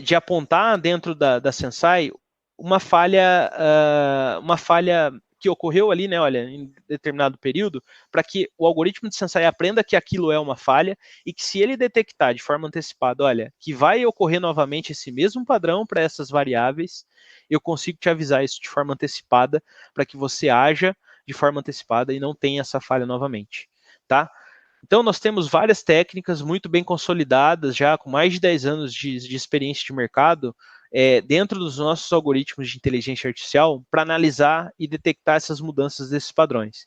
de apontar dentro da Sensai uma falha que ocorreu ali, né, olha, em determinado período, para que o algoritmo de Sensai aprenda que aquilo é uma falha e que se ele detectar de forma antecipada, olha, que vai ocorrer novamente esse mesmo padrão para essas variáveis, eu consigo te avisar isso de forma antecipada para que você haja de forma antecipada e não tenha essa falha novamente, tá? Então, nós temos várias técnicas muito bem consolidadas, já com mais de 10 anos de experiência de mercado, dentro dos nossos algoritmos de inteligência artificial, para analisar e detectar essas mudanças desses padrões.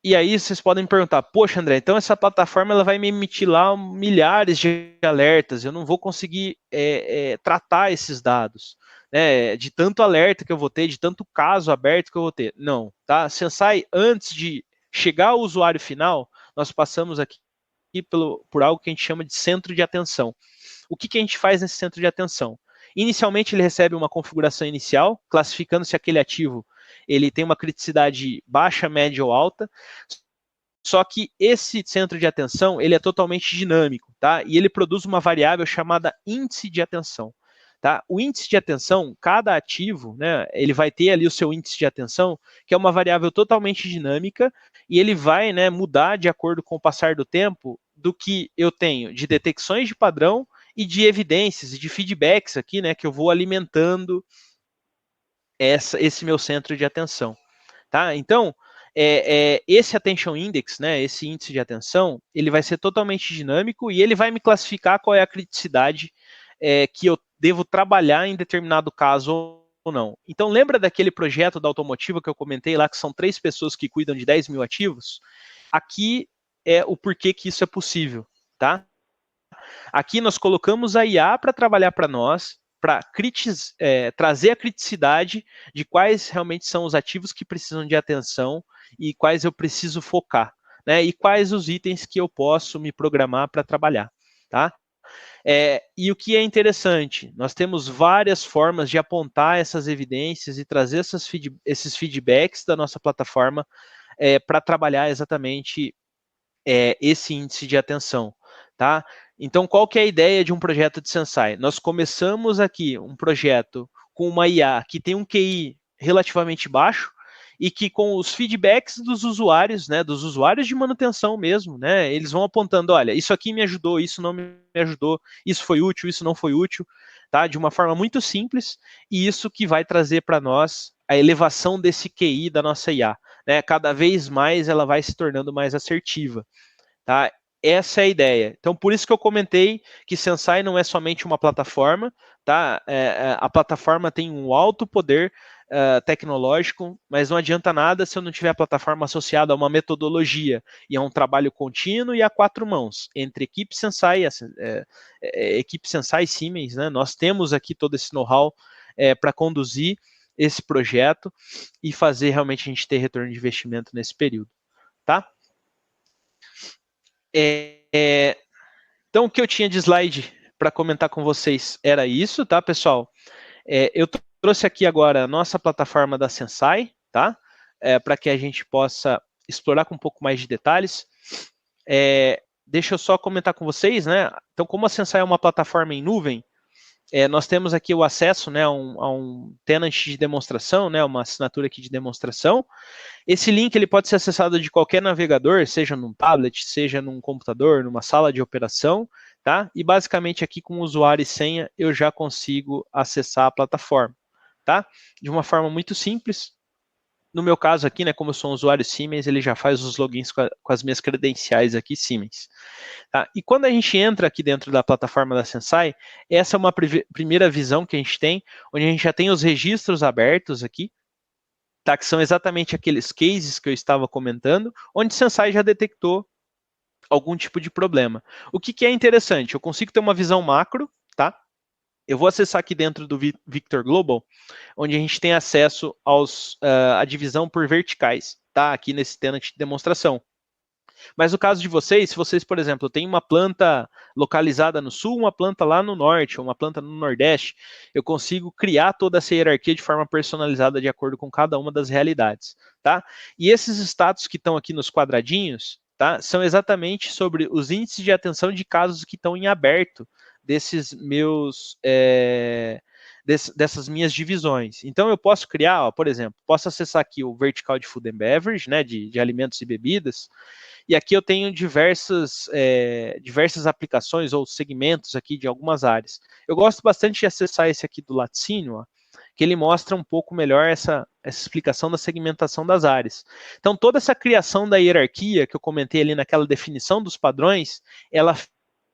E aí vocês podem me perguntar, poxa, André, então essa plataforma ela vai me emitir lá milhares de alertas, eu não vou conseguir tratar esses dados, né, de tanto alerta que eu vou ter, de tanto caso aberto que eu vou ter. Não, tá? Sensai, antes de chegar ao usuário final, nós passamos aqui por algo que a gente chama de centro de atenção. O que a gente faz nesse centro de atenção? Inicialmente ele recebe uma configuração inicial, classificando se aquele ativo ele tem uma criticidade baixa, média ou alta. Só que esse centro de atenção ele é totalmente dinâmico, tá? E ele produz uma variável chamada índice de atenção. Tá? O índice de atenção, cada ativo, né, ele vai ter ali o seu índice de atenção, que é uma variável totalmente dinâmica, e ele vai, né, mudar de acordo com o passar do tempo do que eu tenho de detecções de padrão e de evidências e de feedbacks aqui, né, que eu vou alimentando esse meu centro de atenção. Tá? Então, esse Attention Index, né, esse índice de atenção, ele vai ser totalmente dinâmico e ele vai me classificar qual é a criticidade que eu devo trabalhar em determinado caso ou não. Então, lembra daquele projeto da automotiva que eu comentei lá, que são 3 pessoas que cuidam de 10 mil ativos? Aqui é o porquê que isso é possível, tá? Aqui nós colocamos a IA para trabalhar para nós, para trazer a criticidade de quais realmente são os ativos que precisam de atenção e quais eu preciso focar, né? E quais os itens que eu posso me programar para trabalhar, tá? E o que é interessante, nós temos várias formas de apontar essas evidências e trazer esses feedbacks da nossa plataforma para trabalhar exatamente esse índice de atenção, tá? Então, qual que é a ideia de um projeto de Sensai? Nós começamos aqui um projeto com uma IA que tem um QI relativamente baixo e que com os feedbacks dos usuários, né, dos usuários de manutenção mesmo, né, eles vão apontando, olha, isso aqui me ajudou, isso não me ajudou, isso foi útil, isso não foi útil, tá? De uma forma muito simples, e isso que vai trazer para nós a elevação desse QI da nossa IA, né? Cada vez mais ela vai se tornando mais assertiva, tá? Essa é a ideia. Então, por isso que eu comentei que Sensai não é somente uma plataforma, tá? A plataforma tem um alto poder tecnológico, mas não adianta nada se eu não tiver a plataforma associada a uma metodologia e a um trabalho contínuo e a 4 mãos, entre equipe Sensai, equipe Sensai e Siemens, né? Nós temos aqui todo esse know-how para conduzir esse projeto e fazer realmente a gente ter retorno de investimento nesse período, tá? Então, o que eu tinha de slide para comentar com vocês era isso, tá, pessoal? Eu trouxe aqui agora a nossa plataforma da Sensai, tá? Para que a gente possa explorar com um pouco mais de detalhes. Deixa eu só comentar com vocês, né? Então, como a Sensai é uma plataforma em nuvem, nós temos aqui o acesso, né, a um tenant de demonstração, né, uma assinatura aqui de demonstração. Esse link ele pode ser acessado de qualquer navegador, seja num tablet, seja num computador, numa sala de operação, tá? E basicamente aqui com usuário e senha eu já consigo acessar a plataforma, tá? De uma forma muito simples. No meu caso aqui, né, como eu sou um usuário Siemens, ele já faz os logins com as minhas credenciais aqui Siemens. Tá? E quando a gente entra aqui dentro da plataforma da Sensai, essa é uma primeira visão que a gente tem, onde a gente já tem os registros abertos aqui, tá? Que são exatamente aqueles cases que eu estava comentando, onde Sensai já detectou algum tipo de problema. O que é interessante? Eu consigo ter uma visão macro, tá? Eu vou acessar aqui dentro do Victor Global, onde a gente tem acesso à divisão por verticais, tá? Aqui nesse tenant de demonstração. Mas no caso de vocês, se vocês, por exemplo, têm uma planta localizada no sul, uma planta lá no norte, ou uma planta no nordeste, eu consigo criar toda essa hierarquia de forma personalizada de acordo com cada uma das realidades, tá? E esses status que estão aqui nos quadradinhos, tá? São exatamente sobre os índices de atenção de casos que estão em aberto desses meus dessas minhas divisões. Então eu posso criar, ó, por exemplo, posso acessar aqui o vertical de food and beverage, né, de alimentos e bebidas, e aqui eu tenho diversas aplicações ou segmentos aqui de algumas áreas. Eu gosto bastante de acessar esse aqui do laticínio, ó, que ele mostra um pouco melhor essa explicação da segmentação das áreas. Então toda essa criação da hierarquia que eu comentei ali naquela definição dos padrões, ela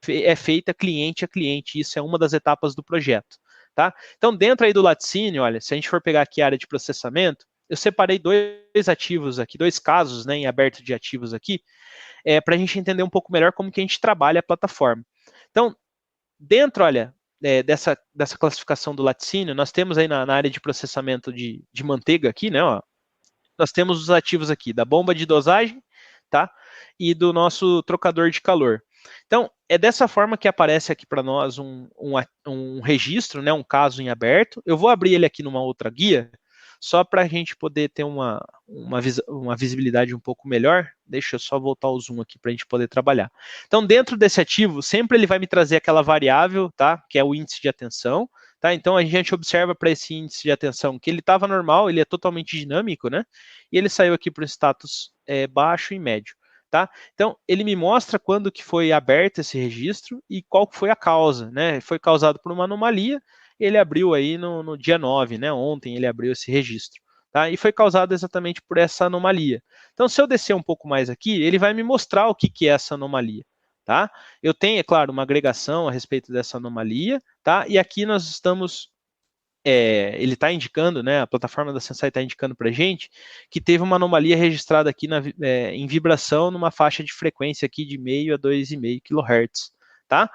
é feita cliente a cliente, isso é uma das etapas do projeto. Tá? Então, dentro aí do laticínio, olha, se a gente for pegar aqui a área de processamento, eu separei dois ativos aqui, 2 casos, né, em aberto de ativos aqui, para a gente entender um pouco melhor como que a gente trabalha a plataforma. Então, dentro, olha, dessa classificação do laticínio, nós temos aí na área de processamento de manteiga aqui, né, ó, nós temos os ativos aqui da bomba de dosagem, tá, e do nosso trocador de calor. Então, é dessa forma que aparece aqui para nós um registro, né, um caso em aberto. Eu vou abrir ele aqui numa outra guia, só para a gente poder ter uma visibilidade um pouco melhor. Deixa eu só voltar o zoom aqui para a gente poder trabalhar. Então, dentro desse ativo, sempre ele vai me trazer aquela variável, tá, que é o índice de atenção. Tá? Então, a gente observa para esse índice de atenção que ele estava normal, ele é totalmente dinâmico, né? E ele saiu aqui para o status baixo e médio. Tá? Então, ele me mostra quando que foi aberto esse registro e qual foi a causa, né? Foi causado por uma anomalia, ele abriu aí no dia 9, né? Ontem ele abriu esse registro, tá? E foi causado exatamente por essa anomalia. Então, se eu descer um pouco mais aqui, ele vai me mostrar o que é essa anomalia, tá? Eu tenho, é claro, uma agregação a respeito dessa anomalia, tá? E aqui nós estamos ele está indicando, né, a plataforma da Sensai está indicando para a gente que teve uma anomalia registrada aqui em vibração numa faixa de frequência aqui de 0,5 a 2,5 kHz, tá?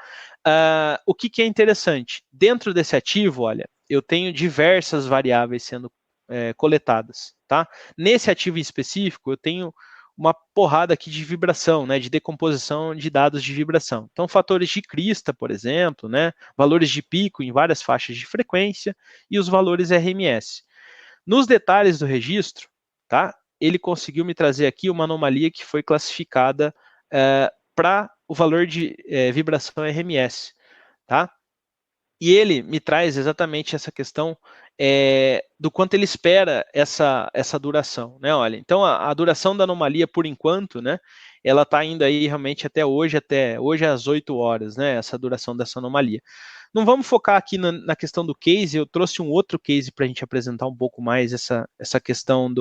O que é interessante? Dentro desse ativo, olha, eu tenho diversas variáveis sendo coletadas, tá? Nesse ativo em específico, eu tenho uma porrada aqui de vibração, né, de decomposição de dados de vibração. Então, fatores de crista, por exemplo, né, valores de pico em várias faixas de frequência e os valores RMS. Nos detalhes do registro, tá, ele conseguiu me trazer aqui uma anomalia que foi classificada para o valor de vibração RMS, tá? E ele me traz exatamente essa questão do quanto ele espera essa duração, né? Olha, então a duração da anomalia, por enquanto, né? Ela está indo aí realmente até hoje às 8 horas, né? Essa duração dessa anomalia. Não vamos focar aqui na questão do case, eu trouxe um outro case para a gente apresentar um pouco mais essa questão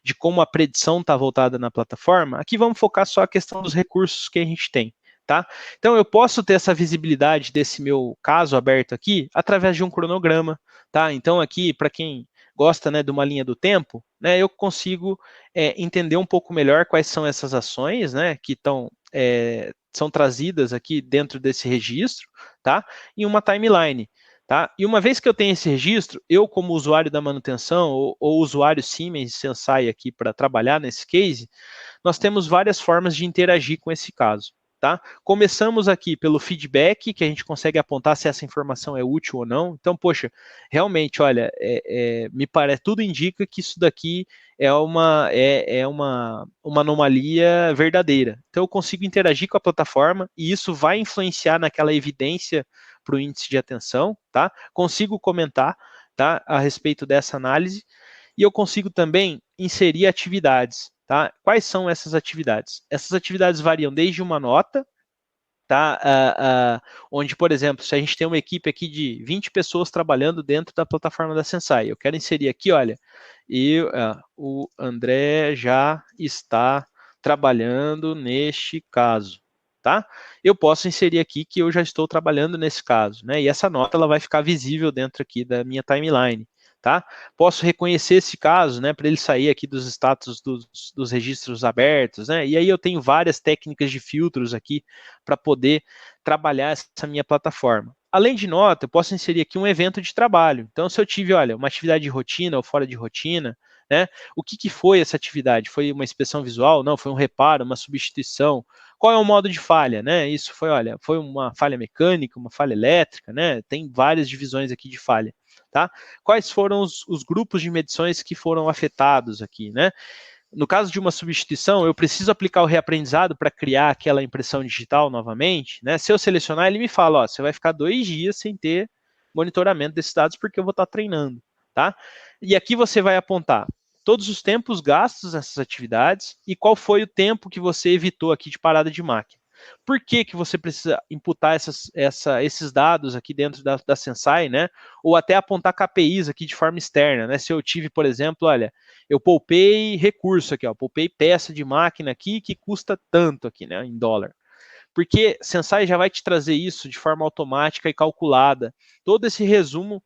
de como a predição está voltada na plataforma. Aqui vamos focar só a questão dos recursos que a gente tem. Tá? Então eu posso ter essa visibilidade desse meu caso aberto aqui através de um cronograma, tá? Então aqui, para quem gosta, né, de uma linha do tempo, né, eu consigo entender um pouco melhor quais são essas ações, né, que são trazidas aqui dentro desse registro, tá? Em uma timeline. Tá? E uma vez que eu tenho esse registro, eu como usuário da manutenção ou usuário Siemens Sensai aqui para trabalhar nesse case, nós temos várias formas de interagir com esse caso. Tá? Começamos aqui pelo feedback, que a gente consegue apontar se essa informação é útil ou não. Então, poxa, realmente, olha, me parece, tudo indica que isso daqui é uma anomalia verdadeira. Então, eu consigo interagir com a plataforma e isso vai influenciar naquela evidência para o índice de atenção, tá? Consigo comentar, tá, a respeito dessa análise e eu consigo também inserir atividades. Tá? Quais são essas atividades? Essas atividades variam desde uma nota, tá? Onde, por exemplo, se a gente tem uma equipe aqui de 20 pessoas trabalhando dentro da plataforma da Sensai, eu quero inserir aqui, olha, o André já está trabalhando neste caso. Tá? Eu posso inserir aqui que eu já estou trabalhando nesse caso, né? E essa nota ela vai ficar visível dentro aqui da minha timeline. Tá? Posso reconhecer esse caso, né, para ele sair aqui dos status dos registros abertos, né? E aí eu tenho várias técnicas de filtros aqui para poder trabalhar essa minha plataforma. Além de nota, eu posso inserir aqui um evento de trabalho. Então, se eu tive, olha, uma atividade de rotina ou fora de rotina, né? O que foi essa atividade? Foi uma inspeção visual? Não, foi um reparo, uma substituição. Qual é o modo de falha, né? Isso foi, olha, foi uma falha mecânica, uma falha elétrica, né? Tem várias divisões aqui de falha. Tá? Quais foram os grupos de medições que foram afetados aqui, né? No caso de uma substituição, eu preciso aplicar o reaprendizado para criar aquela impressão digital novamente, né? Se eu selecionar, ele me fala, ó, você vai ficar 2 dias sem ter monitoramento desses dados porque eu vou estar treinando, tá? E aqui você vai apontar todos os tempos gastos nessas atividades e qual foi o tempo que você evitou aqui de parada de máquina. Por que você precisa imputar esses dados aqui dentro da Sensai, né? Ou até apontar KPIs aqui de forma externa, né? Se eu tive, por exemplo, olha, eu poupei recurso aqui, ó, poupei peça de máquina aqui que custa tanto aqui, né, em dólar. Porque Sensai já vai te trazer isso de forma automática e calculada. Todo esse resumo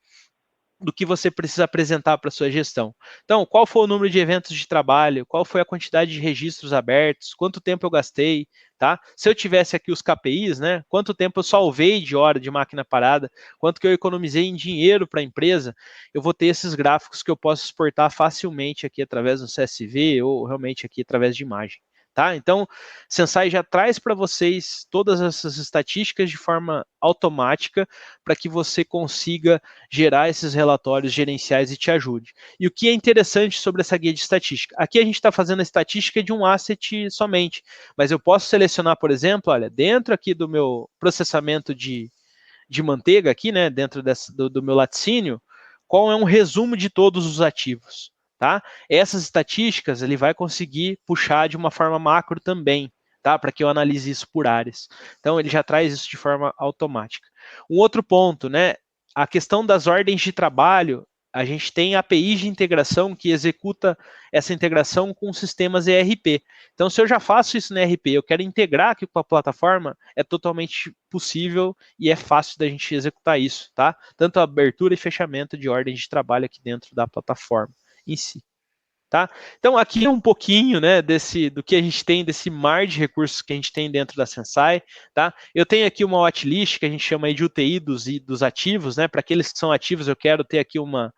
do que você precisa apresentar para a sua gestão. Então, qual foi o número de eventos de trabalho, qual foi a quantidade de registros abertos, quanto tempo eu gastei, tá? Se eu tivesse aqui os KPIs, né, quanto tempo eu salvei de hora de máquina parada, quanto que eu economizei em dinheiro para a empresa, eu vou ter esses gráficos que eu posso exportar facilmente aqui através do CSV ou realmente aqui através de imagem. Tá? Então, Sensai já traz para vocês todas essas estatísticas de forma automática para que você consiga gerar esses relatórios gerenciais e te ajude. E o que é interessante sobre essa guia de estatística? Aqui a gente está fazendo a estatística de um asset somente, mas eu posso selecionar, por exemplo, olha, dentro aqui do meu processamento de manteiga aqui, né, dentro do meu laticínio, qual é um resumo de todos os ativos. Tá? Essas estatísticas ele vai conseguir puxar de uma forma macro também, tá? Para que eu analise isso por áreas. Então ele já traz isso de forma automática. Um outro ponto, né? A questão das ordens de trabalho, a gente tem APIs de integração que executa essa integração com sistemas ERP. Então, se eu já faço isso no ERP, eu quero integrar aqui com a plataforma, é totalmente possível e é fácil da gente executar isso, tá? Tanto a abertura e fechamento de ordens de trabalho aqui dentro da plataforma em si. Tá? Então, aqui é um pouquinho, né, do que a gente tem, desse mar de recursos que a gente tem dentro da Sensai. Tá? Eu tenho aqui uma watchlist que a gente chama aí de UTI dos ativos, né? Para aqueles que são ativos, eu quero ter aqui uma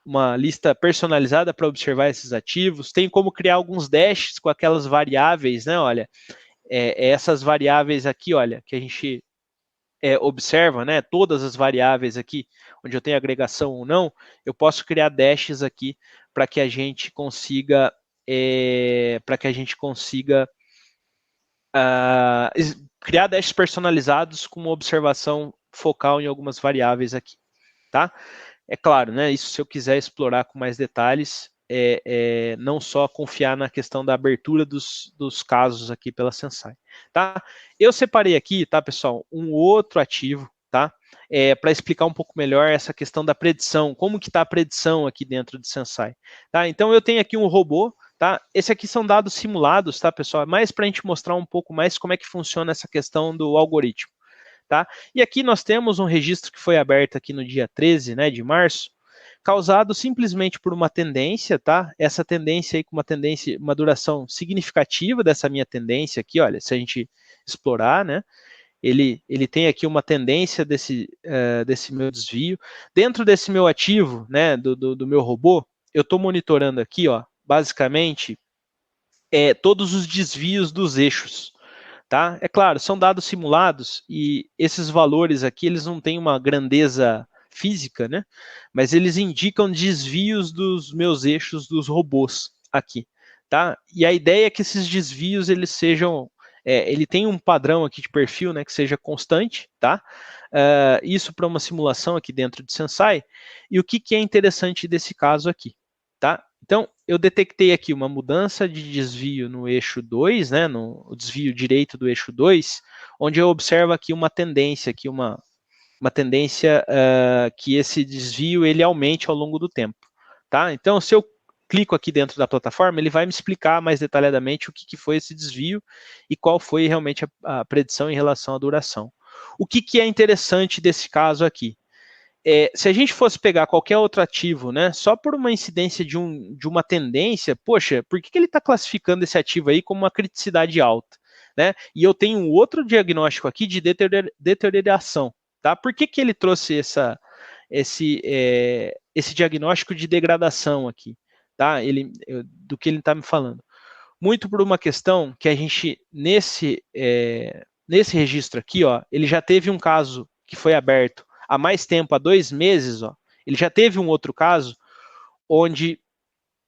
uma lista personalizada para observar esses ativos, tenho como criar alguns dashes com aquelas variáveis, né? Olha, essas variáveis aqui, olha, que a gente observa, né? Todas as variáveis aqui, onde eu tenho agregação ou não, eu posso criar dashes aqui para que a gente consiga criar dashes personalizados com uma observação focal em algumas variáveis aqui, tá? É claro, né? Isso se eu quiser explorar com mais detalhes, não só confiar na questão da abertura dos casos aqui pela Sensai, tá? Eu separei aqui, tá, pessoal, um outro ativo, tá? Para explicar um pouco melhor essa questão da predição, como que está a predição aqui dentro de Sensai, tá? Então eu tenho aqui um robô, tá? Esse aqui são dados simulados, tá, pessoal? É mais para a gente mostrar um pouco mais como é que funciona essa questão do algoritmo. Tá? E aqui nós temos um registro que foi aberto aqui no dia 13, né, de março, causado simplesmente por uma tendência, tá? Essa tendência aí com uma duração significativa dessa minha tendência aqui, olha, se a gente explorar, né? Ele tem aqui uma tendência desse meu desvio. Dentro desse meu ativo, né, do meu robô, eu estou monitorando aqui, ó, basicamente, todos os desvios dos eixos. Tá? É claro, são dados simulados e esses valores aqui eles não têm uma grandeza física, né? Mas eles indicam desvios dos meus eixos dos robôs aqui, tá? E a ideia é que esses desvios eles sejam, ele tem um padrão aqui de perfil, né? Que seja constante, tá? Isso para uma simulação aqui dentro de Sensai. E o que é interessante desse caso aqui, tá? Então, eu detectei aqui uma mudança de desvio no eixo 2, né, no desvio direito do eixo 2, onde eu observo aqui uma tendência, tendência que esse desvio ele aumente ao longo do tempo. Tá? Então, se eu clico aqui dentro da plataforma, ele vai me explicar mais detalhadamente o que foi esse desvio e qual foi realmente a predição em relação à duração. O que é interessante desse caso aqui? Se a gente fosse pegar qualquer outro ativo, né, só por uma incidência de uma tendência, poxa, por que ele está classificando esse ativo aí como uma criticidade alta? Né? E eu tenho um outro diagnóstico aqui de deterioração. Tá? Por que ele trouxe esse diagnóstico de degradação aqui? Tá? Do que ele está me falando? Muito por uma questão que a gente, nesse registro aqui, ó, ele já teve um caso que foi aberto há mais tempo, há 2 meses, ó, ele já teve um outro caso onde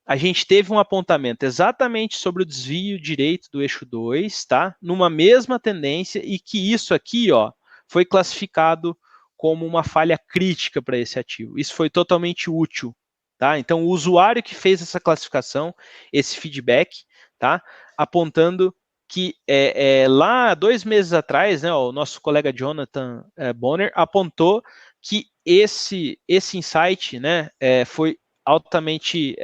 a gente teve um apontamento exatamente sobre o desvio direito do eixo 2, tá? Numa mesma tendência e que isso aqui, ó, foi classificado como uma falha crítica para esse ativo. Isso foi totalmente útil, tá? Então, o usuário que fez essa classificação, esse feedback, tá? Apontando que lá 2 meses atrás, né, ó, o nosso colega Jonathan Bonner apontou que esse insight, né, foi altamente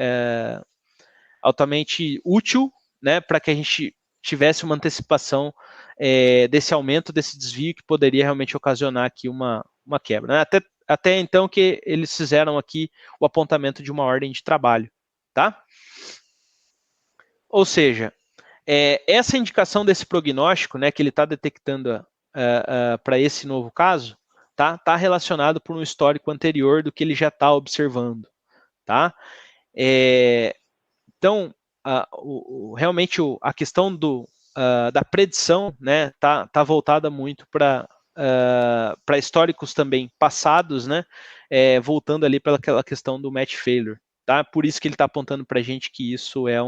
útil, né, para que a gente tivesse uma antecipação desse aumento, desse desvio que poderia realmente ocasionar aqui uma quebra. Né? Até então que eles fizeram aqui o apontamento de uma ordem de trabalho, tá? Ou seja, essa indicação desse prognóstico, né, que ele está detectando para esse novo caso, tá relacionado por um histórico anterior do que ele já está observando, tá? Então, realmente a questão da predição, né, tá voltada muito para históricos também passados, né, voltando ali para aquela questão do match failure, tá? Por isso que ele está apontando para a gente que isso é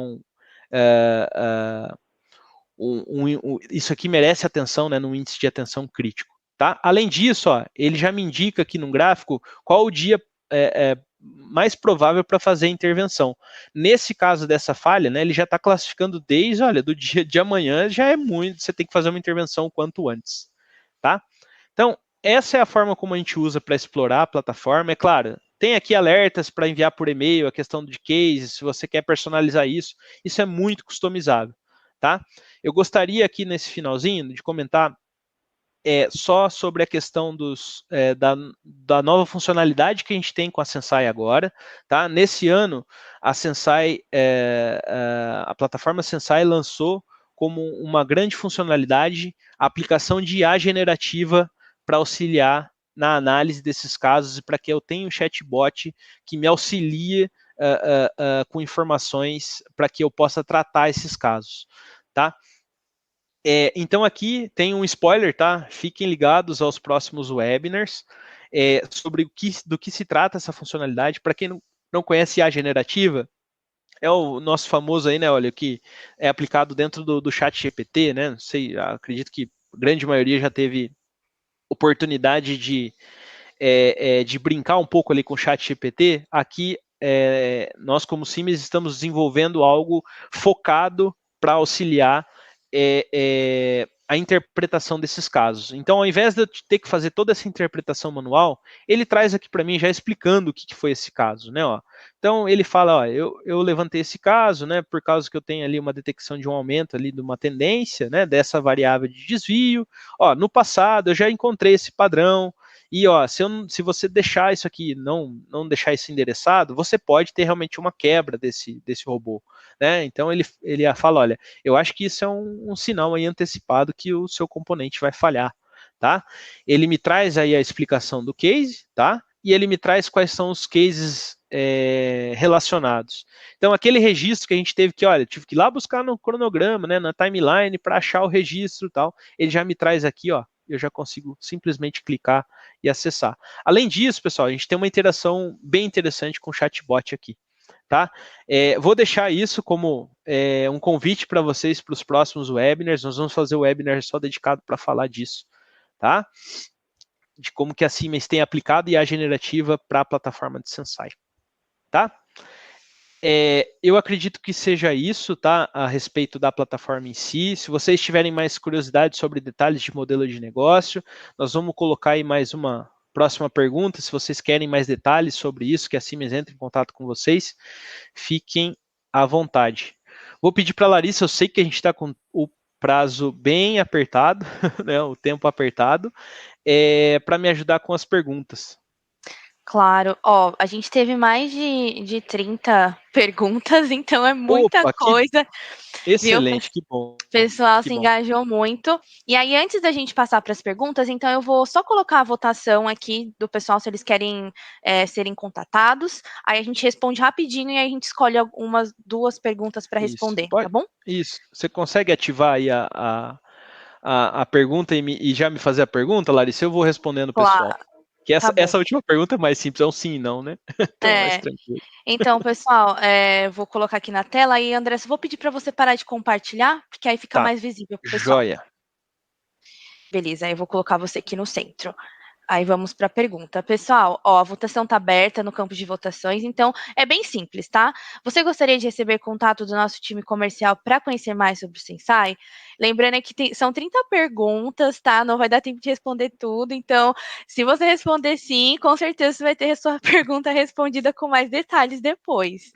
isso aqui merece atenção, né, num índice de atenção crítico. Tá? Além disso, ó, ele já me indica aqui no gráfico qual o dia mais provável para fazer a intervenção. Nesse caso dessa falha, né, ele já está classificando desde, olha, do dia de amanhã já é muito, você tem que fazer uma intervenção o quanto antes. Tá? Então, essa é a forma como a gente usa para explorar a plataforma. É claro, tem aqui alertas para enviar por e-mail, a questão de case, se você quer personalizar isso é muito customizável. Tá? Eu gostaria aqui nesse finalzinho de comentar só sobre a questão da nova funcionalidade que a gente tem com a Sensai agora. Tá? Nesse ano, a Sensai, a plataforma Sensai lançou como uma grande funcionalidade a aplicação de IA generativa para auxiliar na análise desses casos e para que eu tenha um chatbot que me auxilie com informações para que eu possa tratar esses casos, tá? Então aqui tem um spoiler, tá? Fiquem ligados aos próximos webinars sobre do que se trata essa funcionalidade. Para quem não conhece IA generativa, é o nosso famoso aí, né, olha, que é aplicado dentro do chat GPT, né? Não sei, acredito que a grande maioria já teve oportunidade de brincar um pouco ali com o chat GPT. Aqui, nós como Siemens estamos desenvolvendo algo focado para auxiliar a interpretação desses casos. Então, ao invés de eu ter que fazer toda essa interpretação manual, ele traz aqui para mim já explicando o que foi esse caso, né? Ó. Então, ele fala, ó, eu levantei esse caso, né, por causa que eu tenho ali uma detecção de um aumento ali de uma tendência, né, dessa variável de desvio. Ó, no passado eu já encontrei esse padrão, e ó, se você deixar isso aqui, não deixar isso endereçado, você pode ter realmente uma quebra desse robô, né? Então ele fala, olha, eu acho que isso é um sinal aí antecipado que o seu componente vai falhar, tá? Ele me traz aí a explicação do case, tá? E ele me traz quais são os cases relacionados. Então, aquele registro que a gente teve que, olha, tive que ir lá buscar no cronograma, né, na timeline, para achar o registro e tal, ele já me traz aqui, ó, eu já consigo simplesmente clicar e acessar. Além disso, pessoal, a gente tem uma interação bem interessante com o chatbot aqui. Tá? Vou deixar isso como um convite para vocês para os próximos webinars. Nós vamos fazer o webinar só dedicado para falar disso, tá? De como que a Siemens tem aplicado IA generativa para a plataforma de Sensai, tá? Eu acredito que seja isso, tá? A respeito da plataforma em si. Se vocês tiverem mais curiosidade sobre detalhes de modelo de negócio, nós vamos colocar aí mais uma próxima pergunta. Se vocês querem mais detalhes sobre isso, que a Siemens entre em contato com vocês, fiquem à vontade. Vou pedir para a Larissa, eu sei que a gente está com o prazo bem apertado, né, o tempo apertado, para me ajudar com as perguntas. Claro, ó, a gente teve mais de 30 perguntas, então é muita Opa, que coisa, viu? excelente, que bom, O pessoal que se bom. engajou muito. E aí, antes da gente passar para as perguntas, então eu vou só colocar a votação aqui do pessoal se eles querem serem contatados. Aí a gente responde rapidinho e aí a gente escolhe umas duas perguntas para Isso, responder, tá pode, bom? isso. Você consegue ativar aí a pergunta e já me fazer a pergunta, Larissa? Eu vou respondendo, pessoal. Claro, Que tá bom. essa última pergunta é mais simples, é um sim e não, né? Então, mais É, tranquilo. então, pessoal, vou colocar aqui na tela e, Andressa, vou pedir para você parar de compartilhar, porque aí fica Tá, mais visível para o pessoal. joia. Beleza, aí eu vou colocar você aqui no centro. Aí vamos para a pergunta. Pessoal, ó, a votação está aberta no campo de votações, então é bem simples, tá? Você gostaria de receber contato do nosso time comercial para conhecer mais sobre o Sensai? Lembrando que são 30 perguntas, tá? Não vai dar tempo de responder tudo, então se você responder sim, com certeza você vai ter a sua pergunta respondida com mais detalhes depois.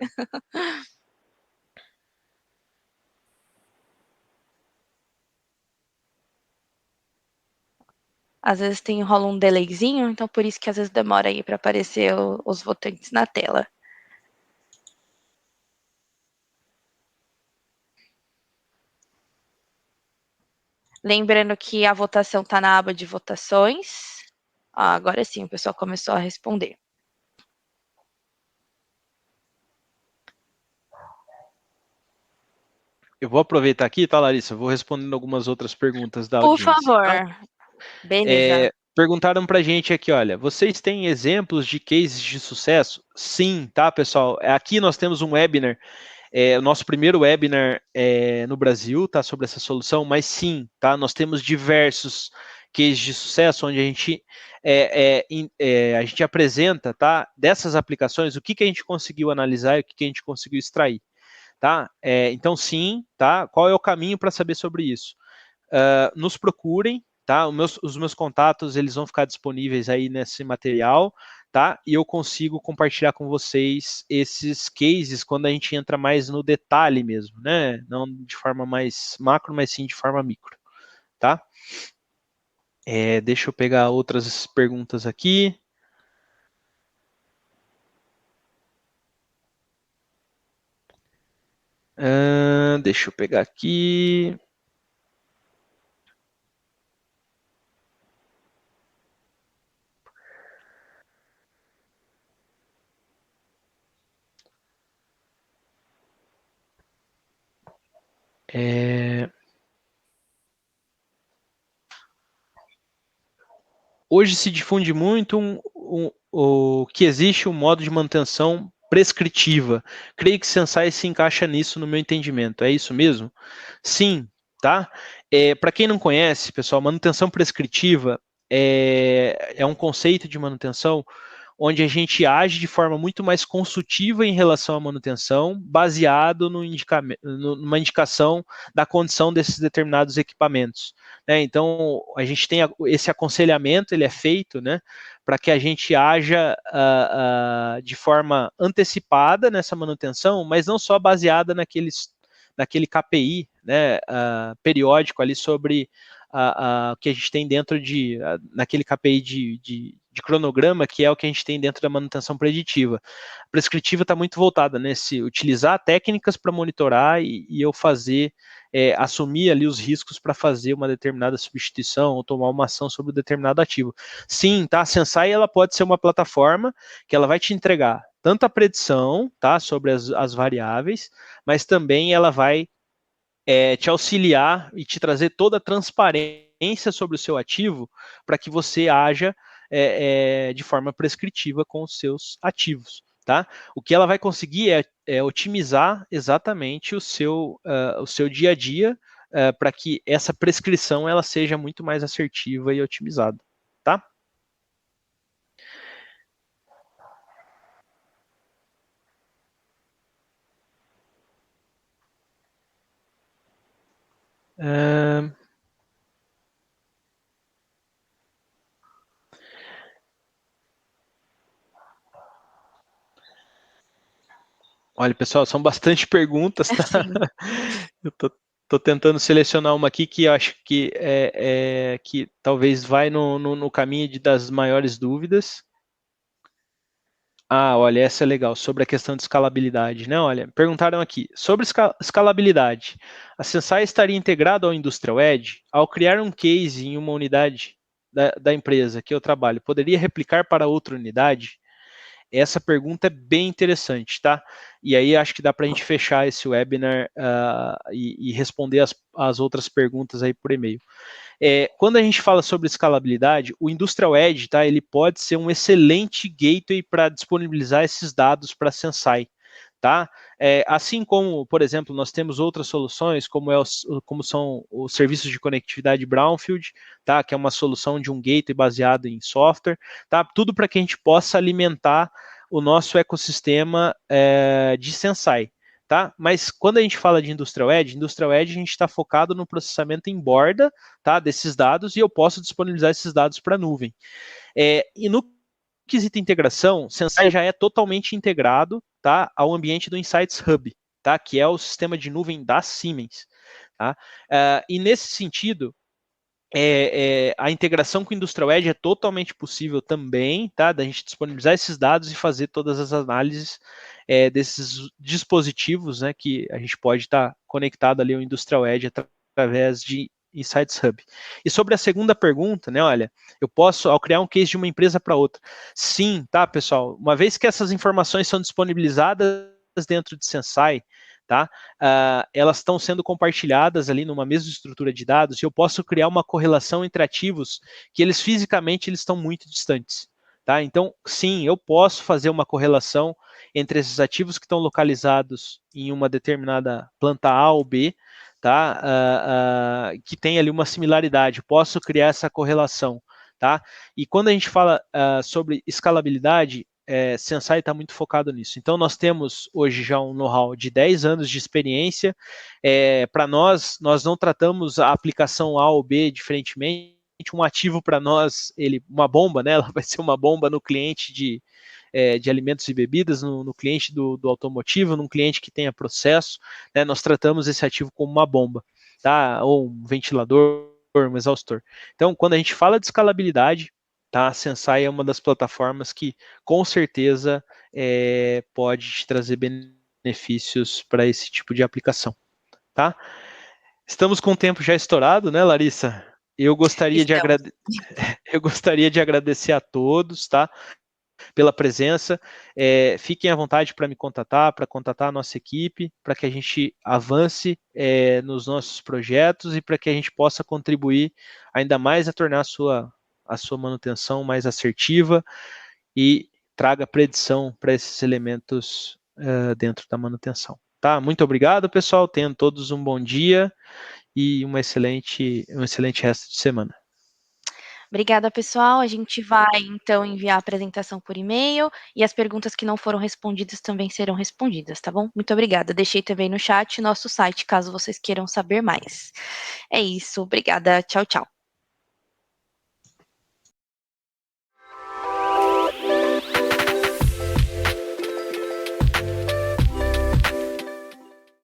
Às vezes rola um delayzinho, então por isso que às vezes demora aí para aparecer os votantes na tela. Lembrando que a votação está na aba de votações. Agora sim, o pessoal começou a responder. Eu vou aproveitar aqui, tá, Larissa? Eu vou respondendo algumas outras perguntas da Por audiência, tá? favor. Beleza. Perguntaram pra gente aqui, olha, vocês têm exemplos de cases de sucesso? Sim, tá, pessoal? Aqui nós temos um webinar, o nosso primeiro webinar no Brasil, tá, sobre essa solução, mas sim, tá, nós temos diversos cases de sucesso onde a gente apresenta, tá, dessas aplicações, o que que a gente conseguiu analisar e o que que a gente conseguiu extrair, tá? Então, sim, tá? Qual é o caminho para saber sobre isso? Nos procurem, tá? Os meus contatos eles vão ficar disponíveis aí nesse material, tá? E eu consigo compartilhar com vocês esses cases quando a gente entra mais no detalhe mesmo, né? Não de forma mais macro, mas sim de forma micro, tá? Deixa eu pegar outras perguntas aqui. Deixa eu pegar aqui. Hoje se difunde muito o que existe um modo de manutenção prescritiva. Creio que Sensai se encaixa nisso no meu entendimento. É isso mesmo? Sim, tá? Para quem não conhece, pessoal, manutenção prescritiva é um conceito de manutenção onde a gente age de forma muito mais consultiva em relação à manutenção, baseado numa indicação da condição desses determinados equipamentos. Né? Então, a gente tem esse aconselhamento, ele é feito, né, para que a gente haja de forma antecipada nessa manutenção, mas não só baseada naquele KPI, né, periódico ali sobre o que a gente tem dentro naquele KPI de cronograma, que é o que a gente tem dentro da manutenção preditiva. A prescritiva está muito voltada nesse utilizar técnicas para monitorar e eu assumir ali os riscos para fazer uma determinada substituição ou tomar uma ação sobre um determinado ativo. Sim, tá? A Sensai ela pode ser uma plataforma que ela vai te entregar tanto a predição, tá, sobre as variáveis, mas também ela vai te auxiliar e te trazer toda a transparência sobre o seu ativo para que você haja de forma prescritiva com os seus ativos. Tá? O que ela vai conseguir é otimizar exatamente o seu dia a dia para que essa prescrição ela seja muito mais assertiva e otimizada. Tá? Olha, pessoal, são bastante perguntas, tá? Sim. Eu tô tentando selecionar uma aqui que eu acho que que talvez vai no caminho das maiores dúvidas. Olha, essa é legal, sobre a questão de escalabilidade, né? Olha, perguntaram aqui, sobre escalabilidade, a Sensai estaria integrada ao Industrial Edge? Ao criar um case em uma unidade da empresa que eu trabalho, poderia replicar para outra unidade? Essa pergunta é bem interessante, tá? E aí acho que dá para a gente fechar esse webinar e responder as outras perguntas aí por e-mail. Quando a gente fala sobre escalabilidade, o Industrial Edge, tá, ele pode ser um excelente gateway para disponibilizar esses dados para a Sensai. Tá? Assim como, por exemplo, nós temos outras soluções, como são os serviços de conectividade Brownfield, tá? Que é uma solução de um gateway baseado em software, tá? Tudo para que a gente possa alimentar o nosso ecossistema de Sensai. Tá? Mas quando a gente fala de Industrial Edge a gente está focado no processamento em borda, tá, desses dados e eu posso disponibilizar esses dados para a nuvem. E no quesito integração, Sensai já é totalmente integrado, tá, ao ambiente do Insights Hub, tá, que é o sistema de nuvem da Siemens. Tá? E nesse sentido, a integração com o Industrial Edge é totalmente possível também, tá? Da gente disponibilizar esses dados e fazer todas as análises desses dispositivos, né? Que a gente pode estar conectado ali ao Industrial Edge através de Insights Hub. E sobre a segunda pergunta, né? Olha, eu posso, ao criar um case de uma empresa para outra. Sim, tá, pessoal? Uma vez que essas informações são disponibilizadas dentro de Sensai, tá? Elas estão sendo compartilhadas ali numa mesma estrutura de dados e eu posso criar uma correlação entre ativos que eles fisicamente eles estão muito distantes. Tá? Então, sim, eu posso fazer uma correlação entre esses ativos que estão localizados em uma determinada planta A ou B, tá? Que tem ali uma similaridade. Posso criar essa correlação. Tá? E quando a gente fala sobre escalabilidade, Sensai está muito focado nisso. Então, nós temos hoje já um know-how de 10 anos de experiência. Para nós não tratamos a aplicação A ou B diferentemente. Um ativo para nós, uma bomba, né? Ela vai ser uma bomba no cliente de alimentos e bebidas, no cliente do automotivo, num cliente que tenha processo. Né? Nós tratamos esse ativo como uma bomba, tá? Ou um ventilador, um exaustor. Então, quando a gente fala de escalabilidade, tá? A Sensai é uma das plataformas que, com certeza, pode te trazer benefícios para esse tipo de aplicação. Tá? Estamos com o tempo já estourado, né, Larissa? Eu gostaria de agradecer a todos, tá? pela presença. Fiquem à vontade para me contatar, para contatar a nossa equipe, para que a gente avance nos nossos projetos e para que a gente possa contribuir ainda mais a tornar a sua manutenção mais assertiva e traga predição para esses elementos dentro da manutenção. Tá? Muito obrigado, pessoal. Tenham todos um bom dia e um excelente resto de semana. Obrigada, pessoal. A gente vai, então, enviar a apresentação por e-mail e as perguntas que não foram respondidas também serão respondidas, tá bom? Muito obrigada. Deixei também no chat nosso site, caso vocês queiram saber mais. É isso. Obrigada. Tchau, tchau.